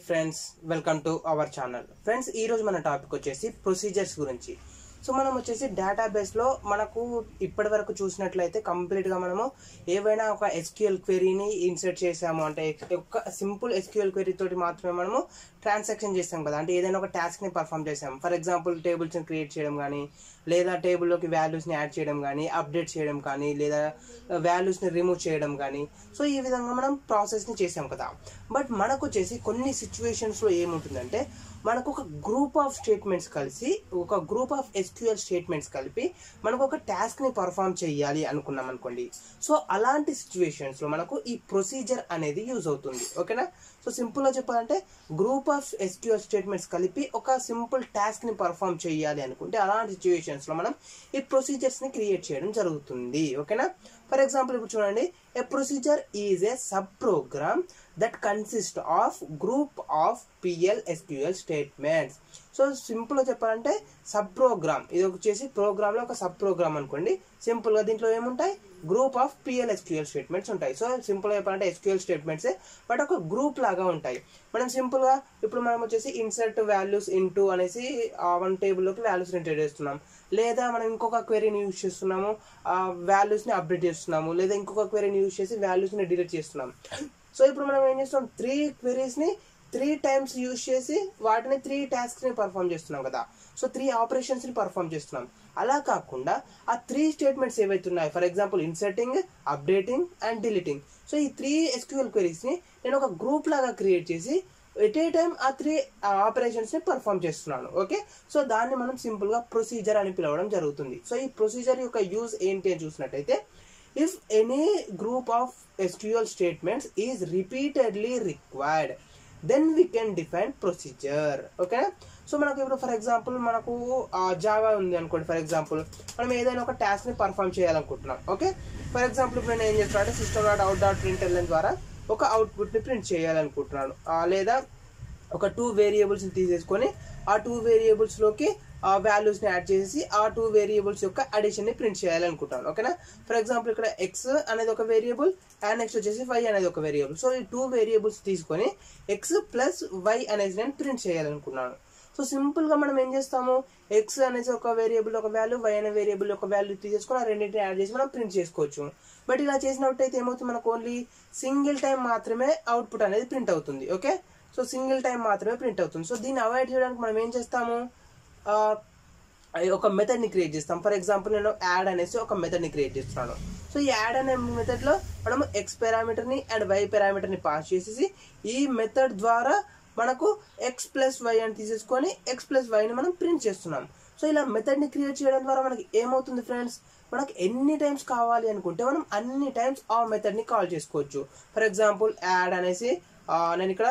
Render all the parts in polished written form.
Friends welcome to our channel. Friends ఈ రోజు మన టాపిక్ వచ్చేసి ప్రొసీజర్స్ గురించి. సో మనం వచ్చేసి డేటాబేస్లో మనకు ఇప్పటి వరకు చూసినట్లయితే కంప్లీట్గా మనము ఏవైనా ఒక ఎస్క్యూఎల్ క్వెరీని ఇన్సర్ట్ చేసాము అంటే ఒక సింపుల్ ఎస్క్యూఎల్ క్వెరీ తోటి మాత్రమే మనము ట్రాన్సాక్షన్ చేస్తాం కదా, అంటే ఏదైనా ఒక టాస్క్ని పర్ఫామ్ చేసాం. ఫర్ ఎగ్జాంపుల్ టేబుల్స్ని క్రియేట్ చేయడం కానీ, లేదా టేబుల్లోకి వాల్యూస్ని యాడ్ చేయడం కానీ, అప్డేట్ చేయడం కానీ, లేదా వాల్యూస్ని రిమూవ్ చేయడం కానీ. సో ఈ విధంగా మనం ప్రాసెస్ని చేసాం కదా. బట్ మనకు వచ్చేసి కొన్ని సిచ్యువేషన్స్లో ఏముంటుందంటే మనకు ఒక గ్రూప్ ఆఫ్ స్టేట్మెంట్స్ కలిసి, ఒక గ్రూప్ ఆఫ్ ఎస్క్యూఎల్ స్టేట్మెంట్స్ కలిపి మనకు ఒక టాస్క్ని పర్ఫామ్ చేయాలి అనుకున్నాం అనుకోండి. సో అలాంటి సిచ్యువేషన్స్లో మనకు ఈ ప్రొసీజర్ అనేది యూజ్ అవుతుంది. ఓకేనా? సో సింపుల్గా చెప్పాలంటే గ్రూప్ ఆఫ్ ఎస్క్యూఎల్ స్టేట్మెంట్స్ కలిపి ఒక సింపుల్ టాస్క్ని పర్ఫామ్ చేయాలి అనుకుంటే అలాంటి సిచ్యువేషన్స్లో మనం ఈ ప్రొసీజర్స్ని క్రియేట్ చేయడం జరుగుతుంది. ఓకేనా? ఫర్ ఎగ్జాంపుల్ ఇప్పుడు చూడండి, a procedure is a sub program that consist of group of PL/SQL statements. So సింపుల్గా చెప్పాలంటే సబ్ ప్రోగ్రామ్, ఇది వచ్చేసి ప్రోగ్రామ్లో ఒక సబ్ ప్రోగ్రామ్ అనుకోండి. సింపుల్గా దీంట్లో ఏముంటాయి, గ్రూప్ ఆఫ్ PL/SQL స్టేట్మెంట్స్ ఉంటాయి. సో సింపుల్గా చెప్పాలంటే SQL స్టేట్మెంట్సే, బట్ ఒక గ్రూప్ లాగా ఉంటాయి. మనం సింపుల్గా ఇప్పుడు మనం వచ్చేసి ఇన్సర్ట్ వాల్యూస్ ఇంటూ అనేసి వన్ టేబుల్లోకి వాల్యూస్ని ఎంటర్ చేస్తున్నాం, లేదా మనం ఇంకొక క్వెరీని యూజ్ చేస్తున్నాము, వాల్యూస్ని అప్డేట్ చేస్తున్నాము, లేదా ఇంకొక క్వెరీని యూజ్ చేసి వాల్యూస్ని డిలీట్ చేస్తున్నాం. సో ఇప్పుడు మనం ఏం చేస్తున్నాం, 3 క్వెరీస్ని 3 టైమ్స్ యూజ్ చేసి వాటిని 3 టాస్క్ని పర్ఫామ్ చేస్తున్నాం కదా. సో 3 ఆపరేషన్స్ని పర్ఫామ్ చేస్తున్నాం. అలా కాకుండా ఆ 3 స్టేట్మెంట్స్ ఏవైతే ఉన్నాయో, for example inserting, updating and deleting. So ఈ 3 SQL క్వెరీస్ని నేను ఒక గ్రూప్ లాగా క్రియేట్ చేసి ఎట్ ఏ టైమ్ ఆ 3 ఆపరేషన్స్ని పర్ఫామ్ చేస్తున్నాను. ఓకే, సో దాన్ని మనం సింపుల్గా ప్రొసీజర్ అని పిలవడం జరుగుతుంది. సో ఈ ప్రొసీజర్ యొక్క యూజ్ ఏంటి అని చూసినట్టయితే, if any group of SQL statements is repeatedly required, then we can define procedure. Okay, so మనకు ఇప్పుడు ఫర్ ఎగ్జాంపుల్ మనకు జావా ఉంది అనుకోండి. ఫర్ ఎగ్జాంపుల్ మనం ఏదైనా ఒక టాస్క్ని పర్ఫామ్ చేయాలనుకుంటున్నాం. ఓకే, ఫర్ ఎగ్జాంపుల్ ఇప్పుడు నేను ఏం చేస్తున్నాను అంటే system.out.println ద్వారా ఒక అవుట్పుట్ని ప్రింట్ చేయాలనుకుంటున్నాను, లేదా ఒక 2 వేరియబుల్స్ని తీసేసుకొని ఆ 2 వేరియబుల్స్లోకి వాల్యూస్ని యాడ్ చేసి ఆ 2 వేరియబుల్స్ యొక్క అడిషన్ని ప్రింట్ చేయాలనుకుంటాను. ఓకేనా? ఫర్ ఎగ్జాంపుల్ ఇక్కడ ఎక్స్ అనేది ఒక వేరియబుల్ అండ్ నెక్స్ట్ వచ్చేసి వై అనేది ఒక వేరియబుల్. సో ఈ 2 వేరియబుల్స్ తీసుకొని ఎక్స్ ప్లస్ వై అనేది నేను ప్రింట్ చేయాలనుకున్నాను. సో సింపుల్గా మనం ఏం చేస్తాము, ఎక్స్ అనేసి ఒక వేరియబుల్ ఒక వాల్యూ, వై అనే వేరియబుల్ ఒక వాల్యూ తీసేసుకొని ఆ రెండింటిని యాడ్ చేసి మనం ప్రింట్ చేసుకోవచ్చు. బట్ ఇలా చేసినట్టయితే ఏమవుతుంది, మనకు ఓన్లీ సింగిల్ టైం మాత్రమే అవుట్పుట్ అనేది ప్రింట్ అవుతుంది. ఓకే, సో సింగిల్ టైం మాత్రమే ప్రింట్ అవుతుంది. సో దీన్ని అవాయిడ్ చేయడానికి మనం ఏం చేస్తాము, ఒక మెథడ్ని క్రియేట్ చేస్తాం. ఫర్ ఎగ్జాంపుల్ నేను యాడ్ అనేసి ఒక మెథడ్ని క్రియేట్ చేస్తున్నాను. సో ఈ యాడ్ అనే మెథడ్లో మనము ఎక్స్ పారామీటర్ని అండ్ వై పారామీటర్ని పాస్ చేసేసి ఈ మెథడ్ ద్వారా మనకు ఎక్స్ ప్లస్ వై అని తీసేసుకొని ఎక్స్ ప్లస్ వైని మనం ప్రింట్ చేస్తున్నాం. సో ఇలా మెథడ్ని క్రియేట్ చేయడం ద్వారా మనకి ఏమవుతుంది ఫ్రెండ్స్, మనకు ఎన్ని టైమ్స్ కావాలి అనుకుంటే మనం అన్ని టైమ్స్ ఆ మెథడ్ని కాల్ చేసుకోవచ్చు. ఫర్ ఎగ్జాంపుల్ యాడ్ అనేసి నేను ఇక్కడ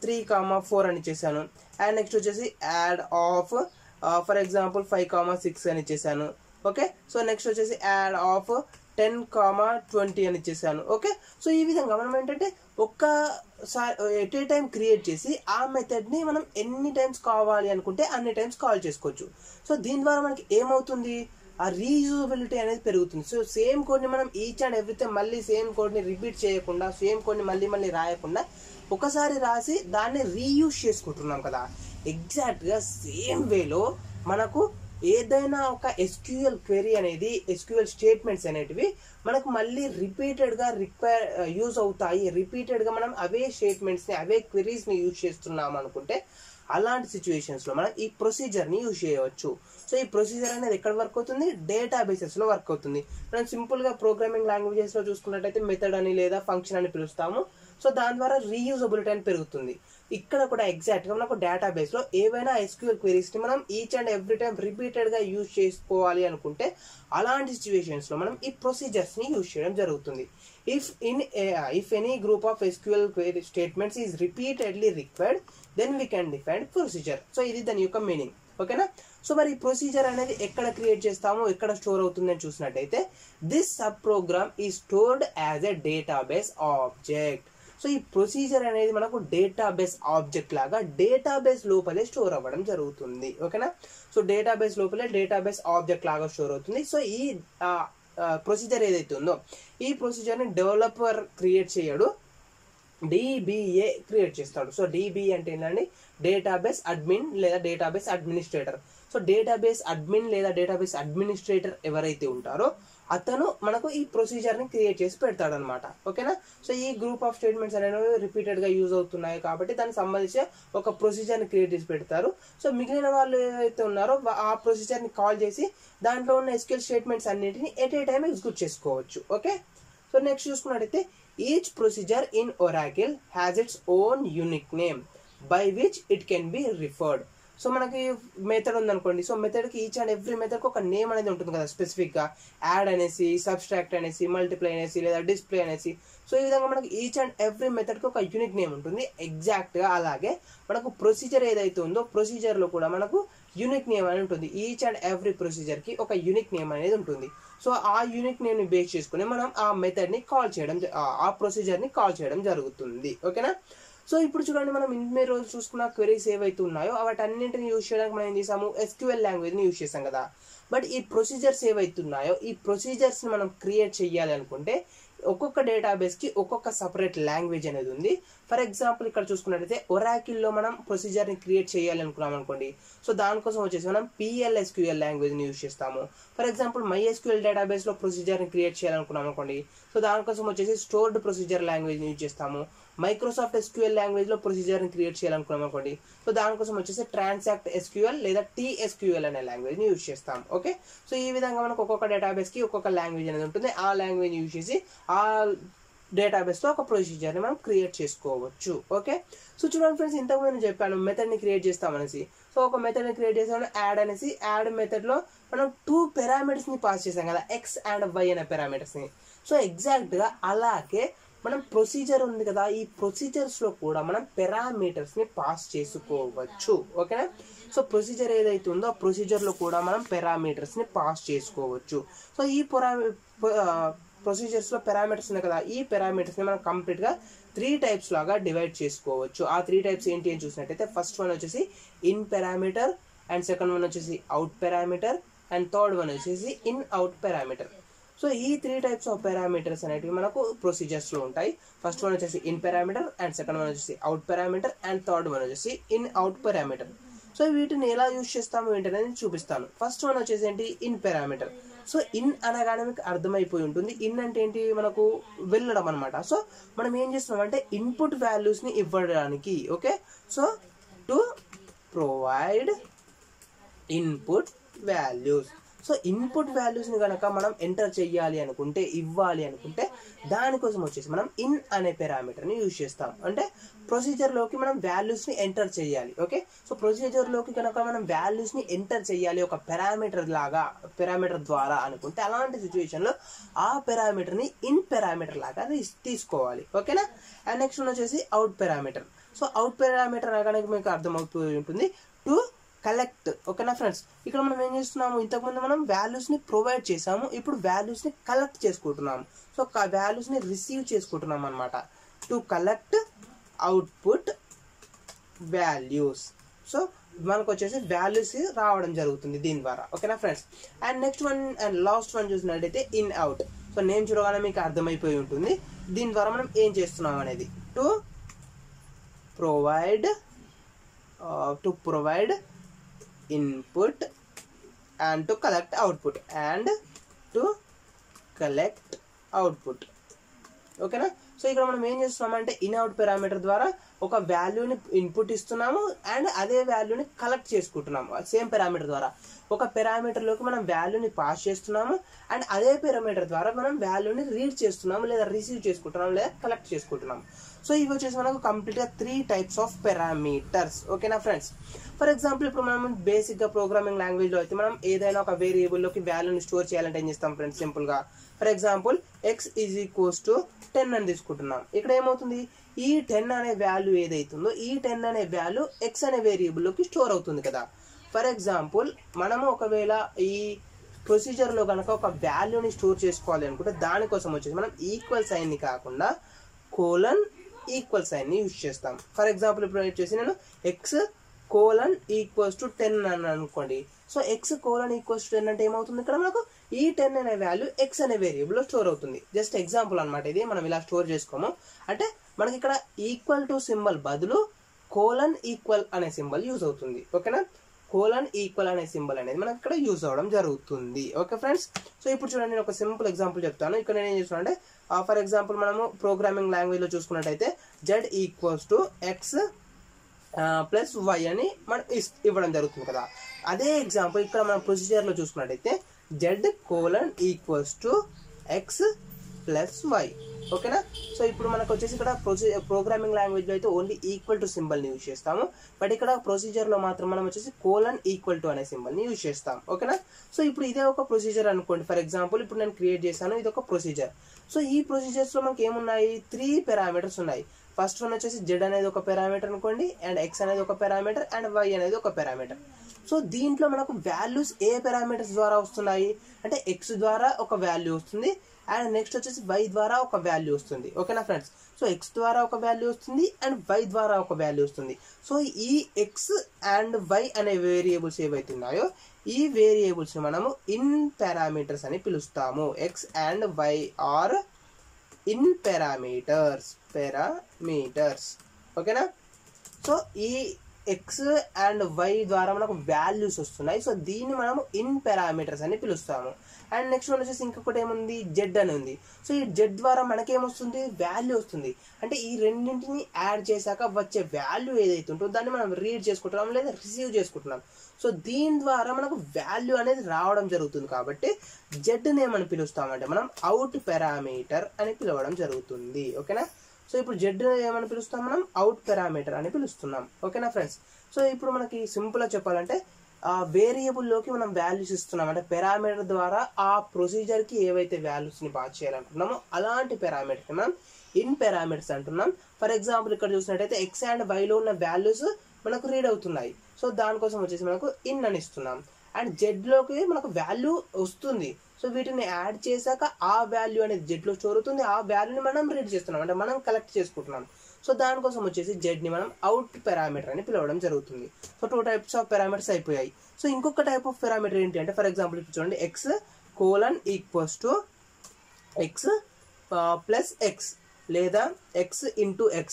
3,4 అని ఇచ్చేసాను. అండ్ నెక్స్ట్ వచ్చేసి యాడ్ ఆఫ్ ఫర్ ఎగ్జాంపుల్ 5,6 అని ఇచ్చేసాను. ఓకే, సో నెక్స్ట్ వచ్చేసి యాడ్ ఆఫ్ 10,20 అని ఇచ్చేసాను. ఓకే, సో ఈ విధంగా మనం ఏంటంటే ఒక్కసారి ఎట్ ఏ టైం క్రియేట్ చేసి ఆ మెథడ్ని మనం ఎన్ని టైమ్స్ కావాలి అనుకుంటే అన్ని టైమ్స్ కాల్ చేసుకోవచ్చు. సో దీని ద్వారా మనకి ఏమవుతుంది, ఆ రీయూజబిలిటీ అనేది పెరుగుతుంది. సో సేమ్ కోడ్ని మనం ఈచ్ అండ్ ఎవ్రీథింగ్ మళ్ళీ సేమ్ కోడ్ని రిపీట్ చేయకుండా, సేమ్ కోడ్ని మళ్ళీ రాయకుండా ఒకసారి రాసి దాన్ని రీయూజ్ చేసుకుంటున్నాం కదా. ఎగ్జాక్ట్గా సేమ్ వేలో మనకు ఏదైనా ఒక SQL క్వెరీ అనేది, SQL స్టేట్మెంట్స్ అనేటివి మనకు మళ్ళీ రిపీటెడ్గా యూజ్ అవుతాయి. రిపీటెడ్గా మనం అవే స్టేట్మెంట్స్ని అవే క్వెరీస్ని యూజ్ చేస్తున్నాం అనుకుంటే అలాంటి సిచ్యువేషన్స్లో మనం ఈ ప్రొసీజర్ని యూజ్ చేయవచ్చు. సో ఈ ప్రొసీజర్ అనేది ఎక్కడ వర్క్ అవుతుంది, డేటాబేసెస్లో వర్క్ అవుతుంది. మనం సింపుల్గా ప్రోగ్రామింగ్ లాంగ్వేజెస్లో చూసుకున్నట్టయితే మెథడ్ అని లేదా ఫంక్షన్ అని పిలుస్తాము. సో దాని ద్వారా రీయూజబిలిటీ అని పెరుగుతుంది. ఇక్కడ కూడా ఎగ్జాక్ట్గా మనకు డేటాబేస్లో ఏవైనా SQL క్వెరీస్ని మనం ఈచ్ అండ్ ఎవ్రీ టైం రిపీటెడ్గా యూజ్ చేసుకోవాలి అనుకుంటే అలాంటి సిచ్యువేషన్స్లో మనం ఈ ప్రొసీజర్స్ని యూజ్ చేయడం జరుగుతుంది. If any group of SQL query statements is repeatedly required, then we can define procedure. So ఇది దాని యొక్క మీనింగ్. ఓకేనా? సో మరి ఈ ప్రొసీజర్ అనేది ఎక్కడ క్రియేట్ చేస్తాము, ఎక్కడ స్టోర్ అవుతుందని చూసినట్టయితే దిస్ సబ్ ప్రోగ్రామ్ ఈ stored as a database object. So ఈ ప్రొసీజర్ అనేది మనకు డేటాబేస్ ఆబ్జెక్ట్ లాగా డేటాబేస్ లోపలే స్టోర్ అవ్వడం జరుగుతుంది. ఓకేనా? సో డేటాబేస్ లోపలే డేటాబేస్ ఆబ్జెక్ట్ లాగా స్టోర్ అవుతుంది. సో ఈ ప్రొసీజర్ ఏదైతే ఉందో ఈ ప్రొసీజర్ని డెవలపర్ క్రియేట్ చేయడు, DBA క్రియేట్ చేస్తాడు. సో DBA అంటే ఏంటండి, డేటాబేస్ అడ్మిన్ లేదా database administrator. So database admin లేదా డేటాబేస్ అడ్మినిస్ట్రేటర్ ఎవరైతే ఉంటారో అతను మనకు ఈ ప్రొసీజర్ని క్రియేట్ చేసి పెడతాడనమాట. ఓకేనా. సో ఈ గ్రూప్ ఆఫ్ స్టేట్మెంట్స్ అనేవి రిపీటెడ్గా యూజ్ అవుతున్నాయి కాబట్టి దానికి సంబంధించి ఒక ప్రొసీజర్ని క్రియేట్ చేసి పెడతారు. సో మిగిలిన వాళ్ళు ఏవైతే ఉన్నారో ఆ ప్రొసీజర్ని కాల్ చేసి దాంట్లో ఉన్న SQL స్టేట్మెంట్స్ అన్నింటినీ ఎట్ ఏ టైం ఎగ్జిక్యూట్ చేసుకోవచ్చు. ఓకే. సో నెక్స్ట్ చూసుకున్నట్టయితే each procedure in Oracle has its own unique name by which it can be referred. So మనకి మెథడ్ ఉందనుకోండి. సో మెథడ్కి ఈచ్ అండ్ ఎవ్రీ మెథడ్కి ఒక name అనేది ఉంటుంది కదా స్పెసిఫిక్గా. యాడ్ అనేసి, సబ్స్ట్రాక్ట్ అనేసి, మల్టిప్లై అనేసి లేదా డిస్ప్లే అనేసి. సో ఈ విధంగా మనకి ఈచ్ అండ్ ఎవ్రీ మెథడ్కి ఒక యూనిక్ నేమ్ ఉంటుంది. ఎగ్జాక్ట్గా అలాగే మనకు ప్రొసీజర్ ఏదైతే ఉందో ప్రొసీజర్లో కూడా మనకు యూనిక్ నేమ్ అని ఉంటుంది. ఈచ్ అండ్ ఎవ్రీ ప్రొసీజర్కి ఒక యూనిక్ నేమ్ అనేది ఉంటుంది. సో ఆ యూనిక్ నేమ్ని బేస్ చేసుకుని మనం ఆ మెథడ్ని కాల్ చేయడం, ఆ ప్రొసీజర్ని కాల్ చేయడం జరుగుతుంది. ఓకేనా. సో ఇప్పుడు చూడండి, మనం ఇన్ని రోజులు చూసుకున్న క్వెరీస్ ఏవైతే ఉన్నాయో వాటన్నింటిని యూజ్ చేయడానికి మనం ఏం చేసాము, SQL లాంగ్వేజ్ని యూజ్ చేసాం కదా. బట్ ఈ ప్రొసీజర్స్ ఏవైతే ఉన్నాయో ఈ ప్రొసీజర్స్ని మనం క్రియేట్ చేయాలి అనుకుంటే ఒక్కొక్క డేటాబేస్కి ఒక్కొక్క సపరేట్ లాంగ్వేజ్ అనేది ఉంది. ఫర్ ఎగ్జాంపుల్ ఇక్కడ చూసుకున్నట్టయితే ఒరాకిల్లో మనం ప్రొసీజర్ని క్రియేట్ చేయాలి అనుకున్నాం అనుకోండి. సో దానికోసం వచ్చేసి మనం PLSQL లాంగ్వేజ్ని యూజ్ చేస్తాము. ఫర్ ఎగ్జాంపుల్ MySQL డేటాబేస్లో ప్రొసీజర్ని క్రియేట్ చేయాలనుకున్నాం అనుకోండి. సో దానికోసం వచ్చేసి స్టోర్డ్ ప్రొసీజర్ లాంగ్వేజ్ని యూజ్ చేస్తాము. మైక్రోసాఫ్ట్ SQL లాంగ్వేజ్లో ప్రొసీజర్ని క్రియేట్ చేయాలనుకున్నాం అనుకోండి. సో దానికోసం వచ్చేసి ట్రాన్సాక్ట్ SQL లేదా TSQL అనే లాంగ్వేజ్ని యూజ్ చేస్తాం. ఓకే. సో ఈ విధంగా మనకు ఒక్కొక్క డేటాబేస్కి ఒక్కొక్క లాంగ్వేజ్ అనేది ఉంటుంది. ఆ లాంగ్వేజ్ యూజ్ చేసి ఆ డేటాబేస్లో ఒక ప్రొసీజర్ని మనం క్రియేట్ చేసుకోవచ్చు. ఓకే. సో చూడండి ఫ్రెండ్స్, ఇంతకుముందు నేను చెప్పాను మెథడ్ని క్రియేట్ చేస్తామనేసి. సో ఒక మెథడ్ని క్రియేట్ చేసాము యాడ్ అనేసి. యాడ్ మెథడ్లో మనం 2 పారామీటర్స్ని పాస్ చేసాం కదా, X and Y అనే పారామీటర్స్ని. సో ఎగ్జాక్ట్గా అలాగే మనం ప్రొసీజర్ ఉంది కదా, ఈ ప్రొసీజర్స్లో కూడా మనం పారామీటర్స్ని పాస్ చేసుకోవచ్చు. ఓకేనా. సో ప్రొసీజర్ ఏదైతే ఉందో ఆ ప్రొసీజర్లో కూడా మనం పారామీటర్స్ని పాస్ చేసుకోవచ్చు. సో ఈ ప్రొసీజర్స్లో పారామీటర్స్ ఉన్నాయి కదా, ఈ పారామీటర్స్ని మనం కంప్లీట్గా 3 టైప్స్ లాగా డివైడ్ చేసుకోవచ్చు. ఆ 3 టైప్స్ ఏంటి అని చూసినట్టయితే ఫస్ట్ వన్ వచ్చేసి in parameter, and second one వచ్చేసి out parameter, and third one వచ్చేసి ఇన్ అవుట్ పారామీటర్. సో ఈ 3 టైప్స్ ఆఫ్ పారామీటర్స్ అనేటివి మనకు ప్రొసీజర్స్లో ఉంటాయి. ఫస్ట్ వన్ వచ్చేసి in parameter, and second one వచ్చేసి out parameter, and third one వచ్చేసి ఇన్ అవుట్ పారామీటర్. సో వీటిని ఎలా యూజ్ చేస్తాము ఏంటనేది చూపిస్తాను. ఫస్ట్ వన్ వచ్చేసి ఏంటి, ఇన్ పారామీటర్. సో ఇన్ అనగానే మీకు అర్థమైపోయి ఉంటుంది. ఇన్ అంటే ఏంటి, మనకు వెళ్ళడం అనమాట. సో మనం ఏం చేస్తున్నాం అంటే ఇన్పుట్ వాల్యూస్ని ఇవ్వడానికి. Okay. So to provide input values. So input వాల్యూస్ని కనుక మనం ఎంటర్ చేయాలి అనుకుంటే, ఇవ్వాలి అనుకుంటే దానికోసం వచ్చేసి మనం ఇన్ అనే పారామీటర్ని యూజ్ చేస్తాం. అంటే ప్రొసీజర్లోకి మనం వాల్యూస్ని ఎంటర్ చేయాలి. ఓకే. సో ప్రొసీజర్లోకి కనుక మనం వాల్యూస్ని ఎంటర్ చేయాలి ఒక పారామీటర్ ద్వారా అనుకుంటే అలాంటి సిచ్యువేషన్లో ఆ పారామీటర్ని ఇన్ పారామీటర్ లాగా తీసుకోవాలి. ఓకేనా. అండ్ నెక్స్ట్ వచ్చేసి out parameter. So out parameter అనగానే మీకు అర్థమవుతూ ఉంటుంది, టు కలెక్ట్. ఓకేనా ఫ్రెండ్స్, ఇక్కడ మనం ఏం చేస్తున్నాము, ఇంతకుముందు మనం వాల్యూస్ని ప్రొవైడ్ చేసాము, ఇప్పుడు వాల్యూస్ని కలెక్ట్ చేసుకుంటున్నాము. సో వాల్యూస్ని రిసీవ్ చేసుకుంటున్నాం అనమాట. To collect output values. So మనకు వచ్చేసి వాల్యూస్ రావడం జరుగుతుంది దీని ద్వారా. ఓకేనా friends. And next one and last one చూసినట్టయితే ఇన్ అవుట్. సో నేమ్ చూడగానే మీకు అర్థమైపోయి ఉంటుంది దీని ద్వారా మనం ఏం చేస్తున్నాం అనేది. To provide input and to collect output ఓకేనా. సో ఇక్కడ మనం ఏం చేస్తున్నామంటే ఇన్ అవుట్ పారామీటర్ ద్వారా ఒక వాల్యూని ఇన్పుట్ ఇస్తున్నాము అండ్ అదే వాల్యూని కలెక్ట్ చేసుకుంటున్నాము. సేమ్ పారామీటర్ ద్వారా ఒక పారామీటర్లోకి మనం వాల్యూని పాస్ చేస్తున్నాము అండ్ అదే పారామీటర్ ద్వారా మనం వాల్యూని రీడ్ చేస్తున్నాము లేదా రిసీవ్ చేసుకుంటున్నాము లేదా కలెక్ట్ చేసుకుంటున్నాము. సో ఇవి వచ్చేసి మనకు కంప్లీట్గా 3 టైప్స్ ఆఫ్ పారామీటర్స్. ఓకేనా ఫ్రెండ్స్. ఫర్ ఎగ్జాంపుల్ ఇప్పుడు మనం బేసిక్గా ప్రోగ్రామింగ్ లాంగ్వేజ్లో అయితే మనం ఏదైనా ఒక వేరియబుల్లోకి వాల్యూని స్టోర్ చేయాలంటే ఏం చేస్తాం ఫ్రెండ్స్, సింపుల్గా ఫర్ ఎగ్జాంపుల్ x = 10 అని తీసుకుంటున్నాం. ఇక్కడ ఏమవుతుంది, ఈ 10 అనే వాల్యూ ఏదైతుందో ఈ 10 అనే వాల్యూ x అనే వేరియబుల్లోకి స్టోర్ అవుతుంది కదా. ఫర్ ఎగ్జాంపుల్ మనము ఒకవేళ ఈ ప్రొసీజర్లో కనుక ఒక వాల్యూని స్టోర్ చేసుకోవాలి అనుకుంటే దానికోసం వచ్చేసి మనం ఈక్వల్ సైన్ని కాకుండా కోలన్ ఈక్వల్ సైన్ని యూజ్ చేస్తాం. ఫర్ ఎగ్జాంపుల్ ఇప్పుడు వచ్చేసి నేను x:10 అని అనుకోండి. సో x:10 అంటే ఏమవుతుంది, ఇక్కడ మనకు ఈ 10 అనే వాల్యూ x అనే వేరియబుల్లో స్టోర్ అవుతుంది. జస్ట్ ఎగ్జాంపుల్ అనమాట ఇది, మనం ఇలా స్టోర్ చేసుకోము. అంటే మనకి ఇక్కడ ఈక్వల్ టు సింబల్ బదులు కోలన్ ఈక్వల్ అనే సింబల్ యూజ్ అవుతుంది. ఓకేనా, కోలన్ ఈక్వల్ అనే సింబల్ అనేది మనకి ఇక్కడ యూజ్ అవ్వడం జరుగుతుంది. ఓకే ఫ్రెండ్స్, సో ఇప్పుడు చూడండి నేను ఒక సింపుల్ ఎగ్జాంపుల్ చెప్తాను. ఇక్కడ నేను ఏం చేస్తున్నా అంటే ఫర్ ఎగ్జాంపుల్ మనము ప్రోగ్రామింగ్ లాంగ్వేజ్ లో చూసుకున్నట్టయితే z=x ప్లస్ y అని మనం ఇవ్వడం జరుగుతుంది కదా. అదే ఎగ్జాంపుల్ ఇక్కడ మనం ప్రొసీజర్ లో చూసుకున్నట్టయితే z:x ప్లస్ y. ఓకేనా, సో ఇప్పుడు మనకు వచ్చేసి ఇక్కడ ప్రోగ్రామింగ్ లాంగ్వేజ్ లో అయితే ఓన్లీ ఈక్వల్ టు సింబల్ ని యూజ్ చేస్తాము. బట్ ఇక్కడ ప్రొసీజర్ లో మాత్రం మనం వచ్చేసి కోలన్ ఈక్వల్ టు అనే సింబల్ ని యూజ్ చేస్తాం. ఓకేనా, సో ఇప్పుడు ఇదే ఒక ప్రొసీజర్ అనుకోండి. ఫర్ ఎగ్జాంపుల్ ఇప్పుడు నేను క్రియేట్ చేశాను, ఇది ఒక ప్రొసీజర్. సో ఈ ప్రొసీజర్స్ లో మనకి ఏమున్నాయి, 3 పారామీటర్స్ ఉన్నాయి. ఫస్ట్ వన్ వచ్చేసి z అనేది ఒక పారామీటర్ అనుకోండి, అండ్ x అనేది ఒక పారామీటర్, అండ్ y అనేది ఒక పారామీటర్. సో దీంట్లో మనకు వాల్యూస్ ఏ పారామీటర్స్ ద్వారా వస్తున్నాయి అంటే x ద్వారా ఒక వాల్యూ వస్తుంది, అండ్ నెక్స్ట్ వచ్చేసి y ద్వారా ఒక వాల్యూ వస్తుంది. ఓకేనా ఫ్రెండ్స్, సో x ద్వారా ఒక వాల్యూ వస్తుంది అండ్ y ద్వారా ఒక వాల్యూ వస్తుంది. సో ఈ x అండ్ y అనే వేరియబుల్స్ ఏవైతే ఉన్నాయో ఈ వేరియబుల్స్ మనము ఇన్ పారామీటర్స్ అని పిలుస్తాము. x and y are in parameters. ఓకేనా, సో ఈ x అండ్ y ద్వారా మనకు వాల్యూస్ వస్తున్నాయి. సో దీన్ని మనము ఇన్ పారామీటర్స్ అని పిలుస్తాము. అండ్ నెక్స్ట్ వన్ వచ్చేసి ఇంకొకటి ఏముంది, z అని ఉంది. సో ఈ z ద్వారా మనకేమొస్తుంది, వాల్యూ వస్తుంది. అంటే ఈ రెండింటిని యాడ్ చేశాక వచ్చే వాల్యూ ఏదైతే ఉంటుందో దాన్ని మనం రీడ్ చేసుకుంటున్నాం లేదా రిసీవ్ చేసుకుంటున్నాం. సో దీని ద్వారా మనకు వాల్యూ అనేది రావడం జరుగుతుంది. కాబట్టి z నేమ్ అని పిలుస్తామంటే మనం అవుట్ పారామీటర్ అని పిలవడం జరుగుతుంది. ఓకేనా, సో ఇప్పుడు z ఏమని పిలుస్తాం, మనం అవుట్ పారామీటర్ అని పిలుస్తున్నాం. ఓకేనా ఫ్రెండ్స్, సో ఇప్పుడు మనకి సింపుల్ గా చెప్పాలంటే వేరియబుల్లోకి మనం వాల్యూస్ ఇస్తున్నాం. అంటే పారామీటర్ ద్వారా ఆ ప్రొసీజర్ కి ఏవైతే వాల్యూస్ ని పాస్ చేయాలనుకుంటున్నామో అలాంటి పారామీటర్ మనం ఇన్ పారామీటర్స్ అంటున్నాం. ఫర్ ఎగ్జాంపుల్ ఇక్కడ చూసినట్టయితే x అండ్ y లో ఉన్న వాల్యూస్ మనకు రీడ్ అవుతున్నాయి. సో దానికోసం వచ్చేసి మనకు ఇన్ అని ఇస్తున్నాం. అండ్ z లోకి మనకు వాల్యూ వస్తుంది. సో వీటిని యాడ్ చేశాక ఆ వాల్యూ అనేది z లో స్టోర్ అవుతుంది. ఆ వాల్యూని మనం రీడ్ చేస్తున్నాం, అంటే మనం కలెక్ట్ చేసుకుంటున్నాం. సో దానికోసం వచ్చేసి z ని మనం అవుట్ పారామీటర్ అని పిలవడం జరుగుతుంది. సో 2 టైప్స్ ఆఫ్ పారామీటర్స్ అయిపోయాయి. సో ఇంకొక టైప్ ఆఫ్ పారామీటర్ ఏంటి అంటే ఫర్ ఎగ్జాంపుల్ ఇప్పుడు చూడండి x:= x ప్లస్ x లేదా x ఇంటూ x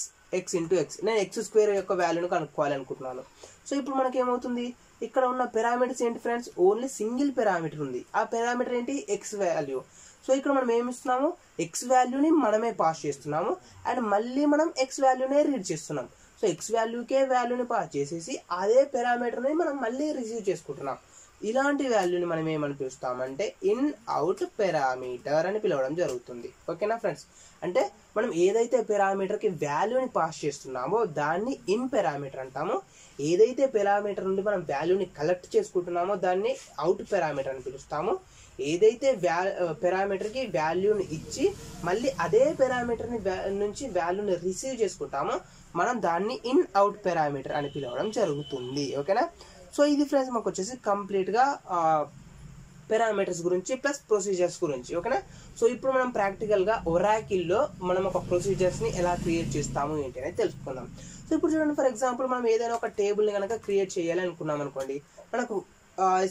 నేను x² యొక్క వాల్యూను కనుక్కోవాలనుకుంటున్నాను. సో ఇప్పుడు మనకి ఏమవుతుంది, ఇక్కడ ఉన్న పారామీటర్స్ ఏంటి ఫ్రెండ్స్, ఓన్లీ సింగిల్ పారామీటర్ ఉంది. ఆ పారామీటర్ ఏంటి, x వాల్యూ. సో ఇక్కడ మనం ఏమి ఇస్తున్నాము, x వాల్యూని మనమే పాస్ చేస్తున్నాము అండ్ మళ్ళీ మనం x వాల్యూనే రీడ్ చేస్తున్నాం. సో x వాల్యూకే వాల్యూని పాస్ చేసేసి అదే పారామీటర్ని మనం మళ్ళీ రిసీవ్ చేసుకుంటున్నాం. ఇలాంటి వాల్యూని మనం ఏమని పిలుస్తామంటే ఇన్ అవుట్ పారామీటర్ అని పిలవడం జరుగుతుంది. ఓకేనా ఫ్రెండ్స్, అంటే మనం ఏదైతే పారామీటర్కి వాల్యూని పాస్ చేస్తున్నామో దాన్ని ఇన్ పారామీటర్ అంటాము. ఏదైతే పారామీటర్ నుండి మనం వాల్యూని కలెక్ట్ చేసుకుంటున్నామో దాన్ని అవుట్ పారామీటర్ అని పిలుస్తాము. ఏదైతే పారామీటర్కి వాల్యూని ఇచ్చి మళ్ళీ అదే పారామీటర్ నుంచి వాల్యూని రిసీవ్ చేసుకుంటామో మనం దాన్ని ఇన్ అవుట్ పారామీటర్ అని పిలవడం జరుగుతుంది. ఓకేనా, సో ఇది ఫ్రెండ్స్ మాకు వచ్చేసి కంప్లీట్గా పారామీటర్స్ గురించి ప్లస్ ప్రొసీజర్స్ గురించి. ఓకేనా, సో ఇప్పుడు మనం ప్రాక్టికల్గా ఒరాకిల్లో మనం ఒక ప్రొసీజర్స్ని ఎలా క్రియేట్ చేస్తాము ఏంటి అనేది తెలుసుకుందాం. సో ఇప్పుడు చూడండి, ఫర్ ఎగ్జాంపుల్ మనం ఏదైనా ఒక టేబుల్ని కనుక క్రియేట్ చేయాలి అనుకున్నాం అనుకోండి, మనకు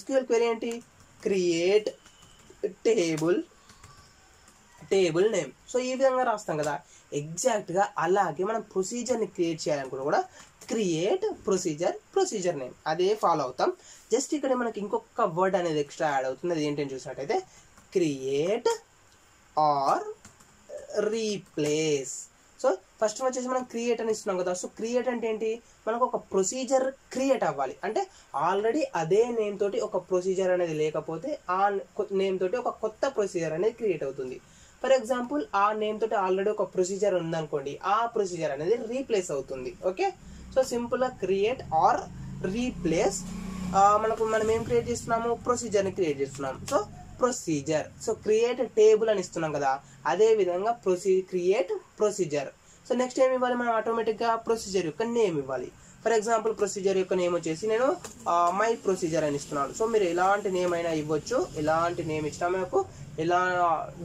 SQL క్వెరీ ఏంటి, క్రియేట్ టేబుల్ నేమ్. సో ఈ విధంగా రాస్తాం కదా, ఎగ్జాక్ట్గా అలాగే మనం ప్రొసీజర్ని క్రియేట్ చేయాలనుకున్నా కూడా క్రియేట్ ప్రొసీజర్ నేమ్ అదే ఫాలో అవుతాం. జస్ట్ ఇక్కడ మనకి ఇంకొక వర్డ్ అనేది ఎక్స్ట్రా యాడ్ అవుతుంది. అది ఏంటని చూసినట్టయితే create are replace. So first వచ్చేసి మనం క్రియేట్ అని ఇస్తున్నాం కదా. సో క్రియేట్ అంటే ఏంటి, మనకు ఒక ప్రొసీజర్ క్రియేట్ అవ్వాలి. అంటే ఆల్రెడీ అదే నేమ్ తోటి ఒక ప్రొసీజర్ అనేది లేకపోతే ఆ నేమ్ తోటి ఒక కొత్త ప్రొసీజర్ అనేది క్రియేట్ అవుతుంది. ఫర్ ఎగ్జాంపుల్ ఆ నేమ్ తోటి ఆల్రెడీ ఒక ప్రొసీజర్ ఉందనుకోండి, ఆ ప్రొసీజర్ అనేది రీప్లేస్ అవుతుంది. ఓకే, సో సింపుల్గా క్రియేట్ ఆర్ రీప్లేస్ మనం ఏం క్రియేట్ చేస్తున్నాము, ప్రొసీజర్ని క్రియేట్ చేస్తున్నాం. So procedure, so create table అని ఇస్తున్నాం కదా, అదే విధంగా క్రియేట్ ప్రొసీజర్. సో నెక్స్ట్ ఏమి ఇవ్వాలి, మనం ఆటోమేటిక్గా ప్రొసీజర్ యొక్క నేమ్ ఇవ్వాలి. ఫర్ ఎగ్జాంపుల్ ప్రొసీజర్ యొక్క నేమ్ వచ్చేసి నేను మై ప్రొసీజర్ అని ఇస్తున్నాను. సో మీరు ఎలాంటి నేమ్ అయినా ఇవ్వచ్చు, ఎలాంటి నేమ్ ఇచ్చినా మనకు ఎలా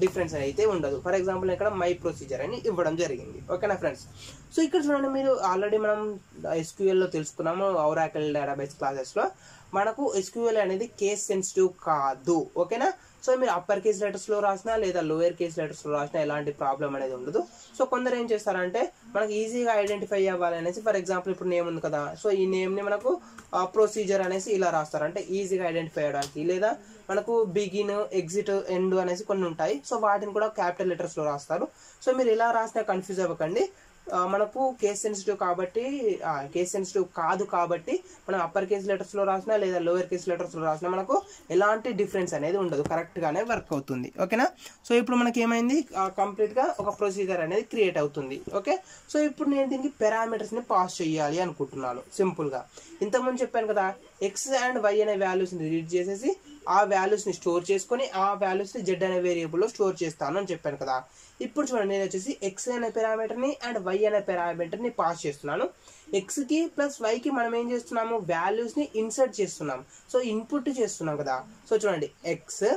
డిఫరెన్స్ అయితే ఉండదు. ఫర్ ఎగ్జాంపుల్ ఇక్కడ మై ప్రొసీజర్ అని ఇవ్వడం జరిగింది. ఓకేనా ఫ్రెండ్స్, సో ఇక్కడ చూడండి, మీరు ఆల్రెడీ మనం SQL లో తెలుసుకున్నాము, ఒరాకిల్ డేటాబేస్ క్లాసెస్లో మనకు SQL అనేది కేస్ సెన్సిటివ్ కాదు. ఓకేనా, సో మీరు అప్పర్ కేస్ లెటర్స్లో రాసినా లేదా లోయర్ కేస్ లెటర్స్లో రాసినా ఎలాంటి ప్రాబ్లం అనేది ఉండదు. సో కొందరు ఏం చేస్తారంటే మనకు ఈజీగా ఐడెంటిఫై అవ్వాలి అనేసి, ఫర్ ఎగ్జాంపుల్ ఇప్పుడు నేమ్ ఉంది కదా, సో ఈ నేమ్ని మనకు ప్రొసీజర్ అనేసి ఇలా రాస్తారు, అంటే ఈజీగా ఐడెంటిఫై అవ్వడానికి. లేదా మనకు బిగిన్, ఎగ్జిట్, ఎండ్ అనేసి కొన్ని ఉంటాయి, సో వాటిని కూడా క్యాపిటల్ లెటర్స్లో రాస్తారు. సో మీరు ఇలా రాసినా కన్ఫ్యూజ్ అవ్వకండి. మనకు కేస్ సెన్సిటివ్ కాబట్టి, కేస్ సెన్సిటివ్ కాదు కాబట్టి మనం అప్పర్ కేస్ లెటర్స్లో రాసినా లేదా లోయర్ కేస్ లెటర్స్లో రాసినా మనకు ఎలాంటి డిఫరెన్స్ అనేది ఉండదు, కరెక్ట్గానే వర్క్ అవుతుంది. ఓకేనా. సో ఇప్పుడు మనకి ఏమైంది, కంప్లీట్గా ఒక ప్రొసీజర్ అనేది క్రియేట్ అవుతుంది. ఓకే. సో ఇప్పుడు నేను దీనికి పారామీటర్స్ని పాస్ చేయాలి అనుకుంటున్నాను సింపుల్గా. ఇంతకుముందు చెప్పాను కదా, ఎక్స్ అండ్ వై అనే వాల్యూస్ని రీడ్ చేసేసి ఆ వాల్యూస్ని స్టోర్ చేసుకొని ఆ వాల్యూస్ని జెడ్ అనే వేరియబుల్లో స్టోర్ చేస్తాను అని చెప్పాను కదా. ఇప్పుడు చూడండి, నేను వచ్చేసి ఎక్స్ అనే పారామీటర్ని అండ్ వై అనే పారామీటర్ని పాస్ చేస్తున్నాను. ఎక్స్కి ప్లస్ వైకి మనం ఏం చేస్తున్నాము, వాల్యూస్ని ఇన్సర్ట్ చేస్తున్నాం, సో ఇన్పుట్ చేస్తున్నాం కదా. సో చూడండి, ఎక్స్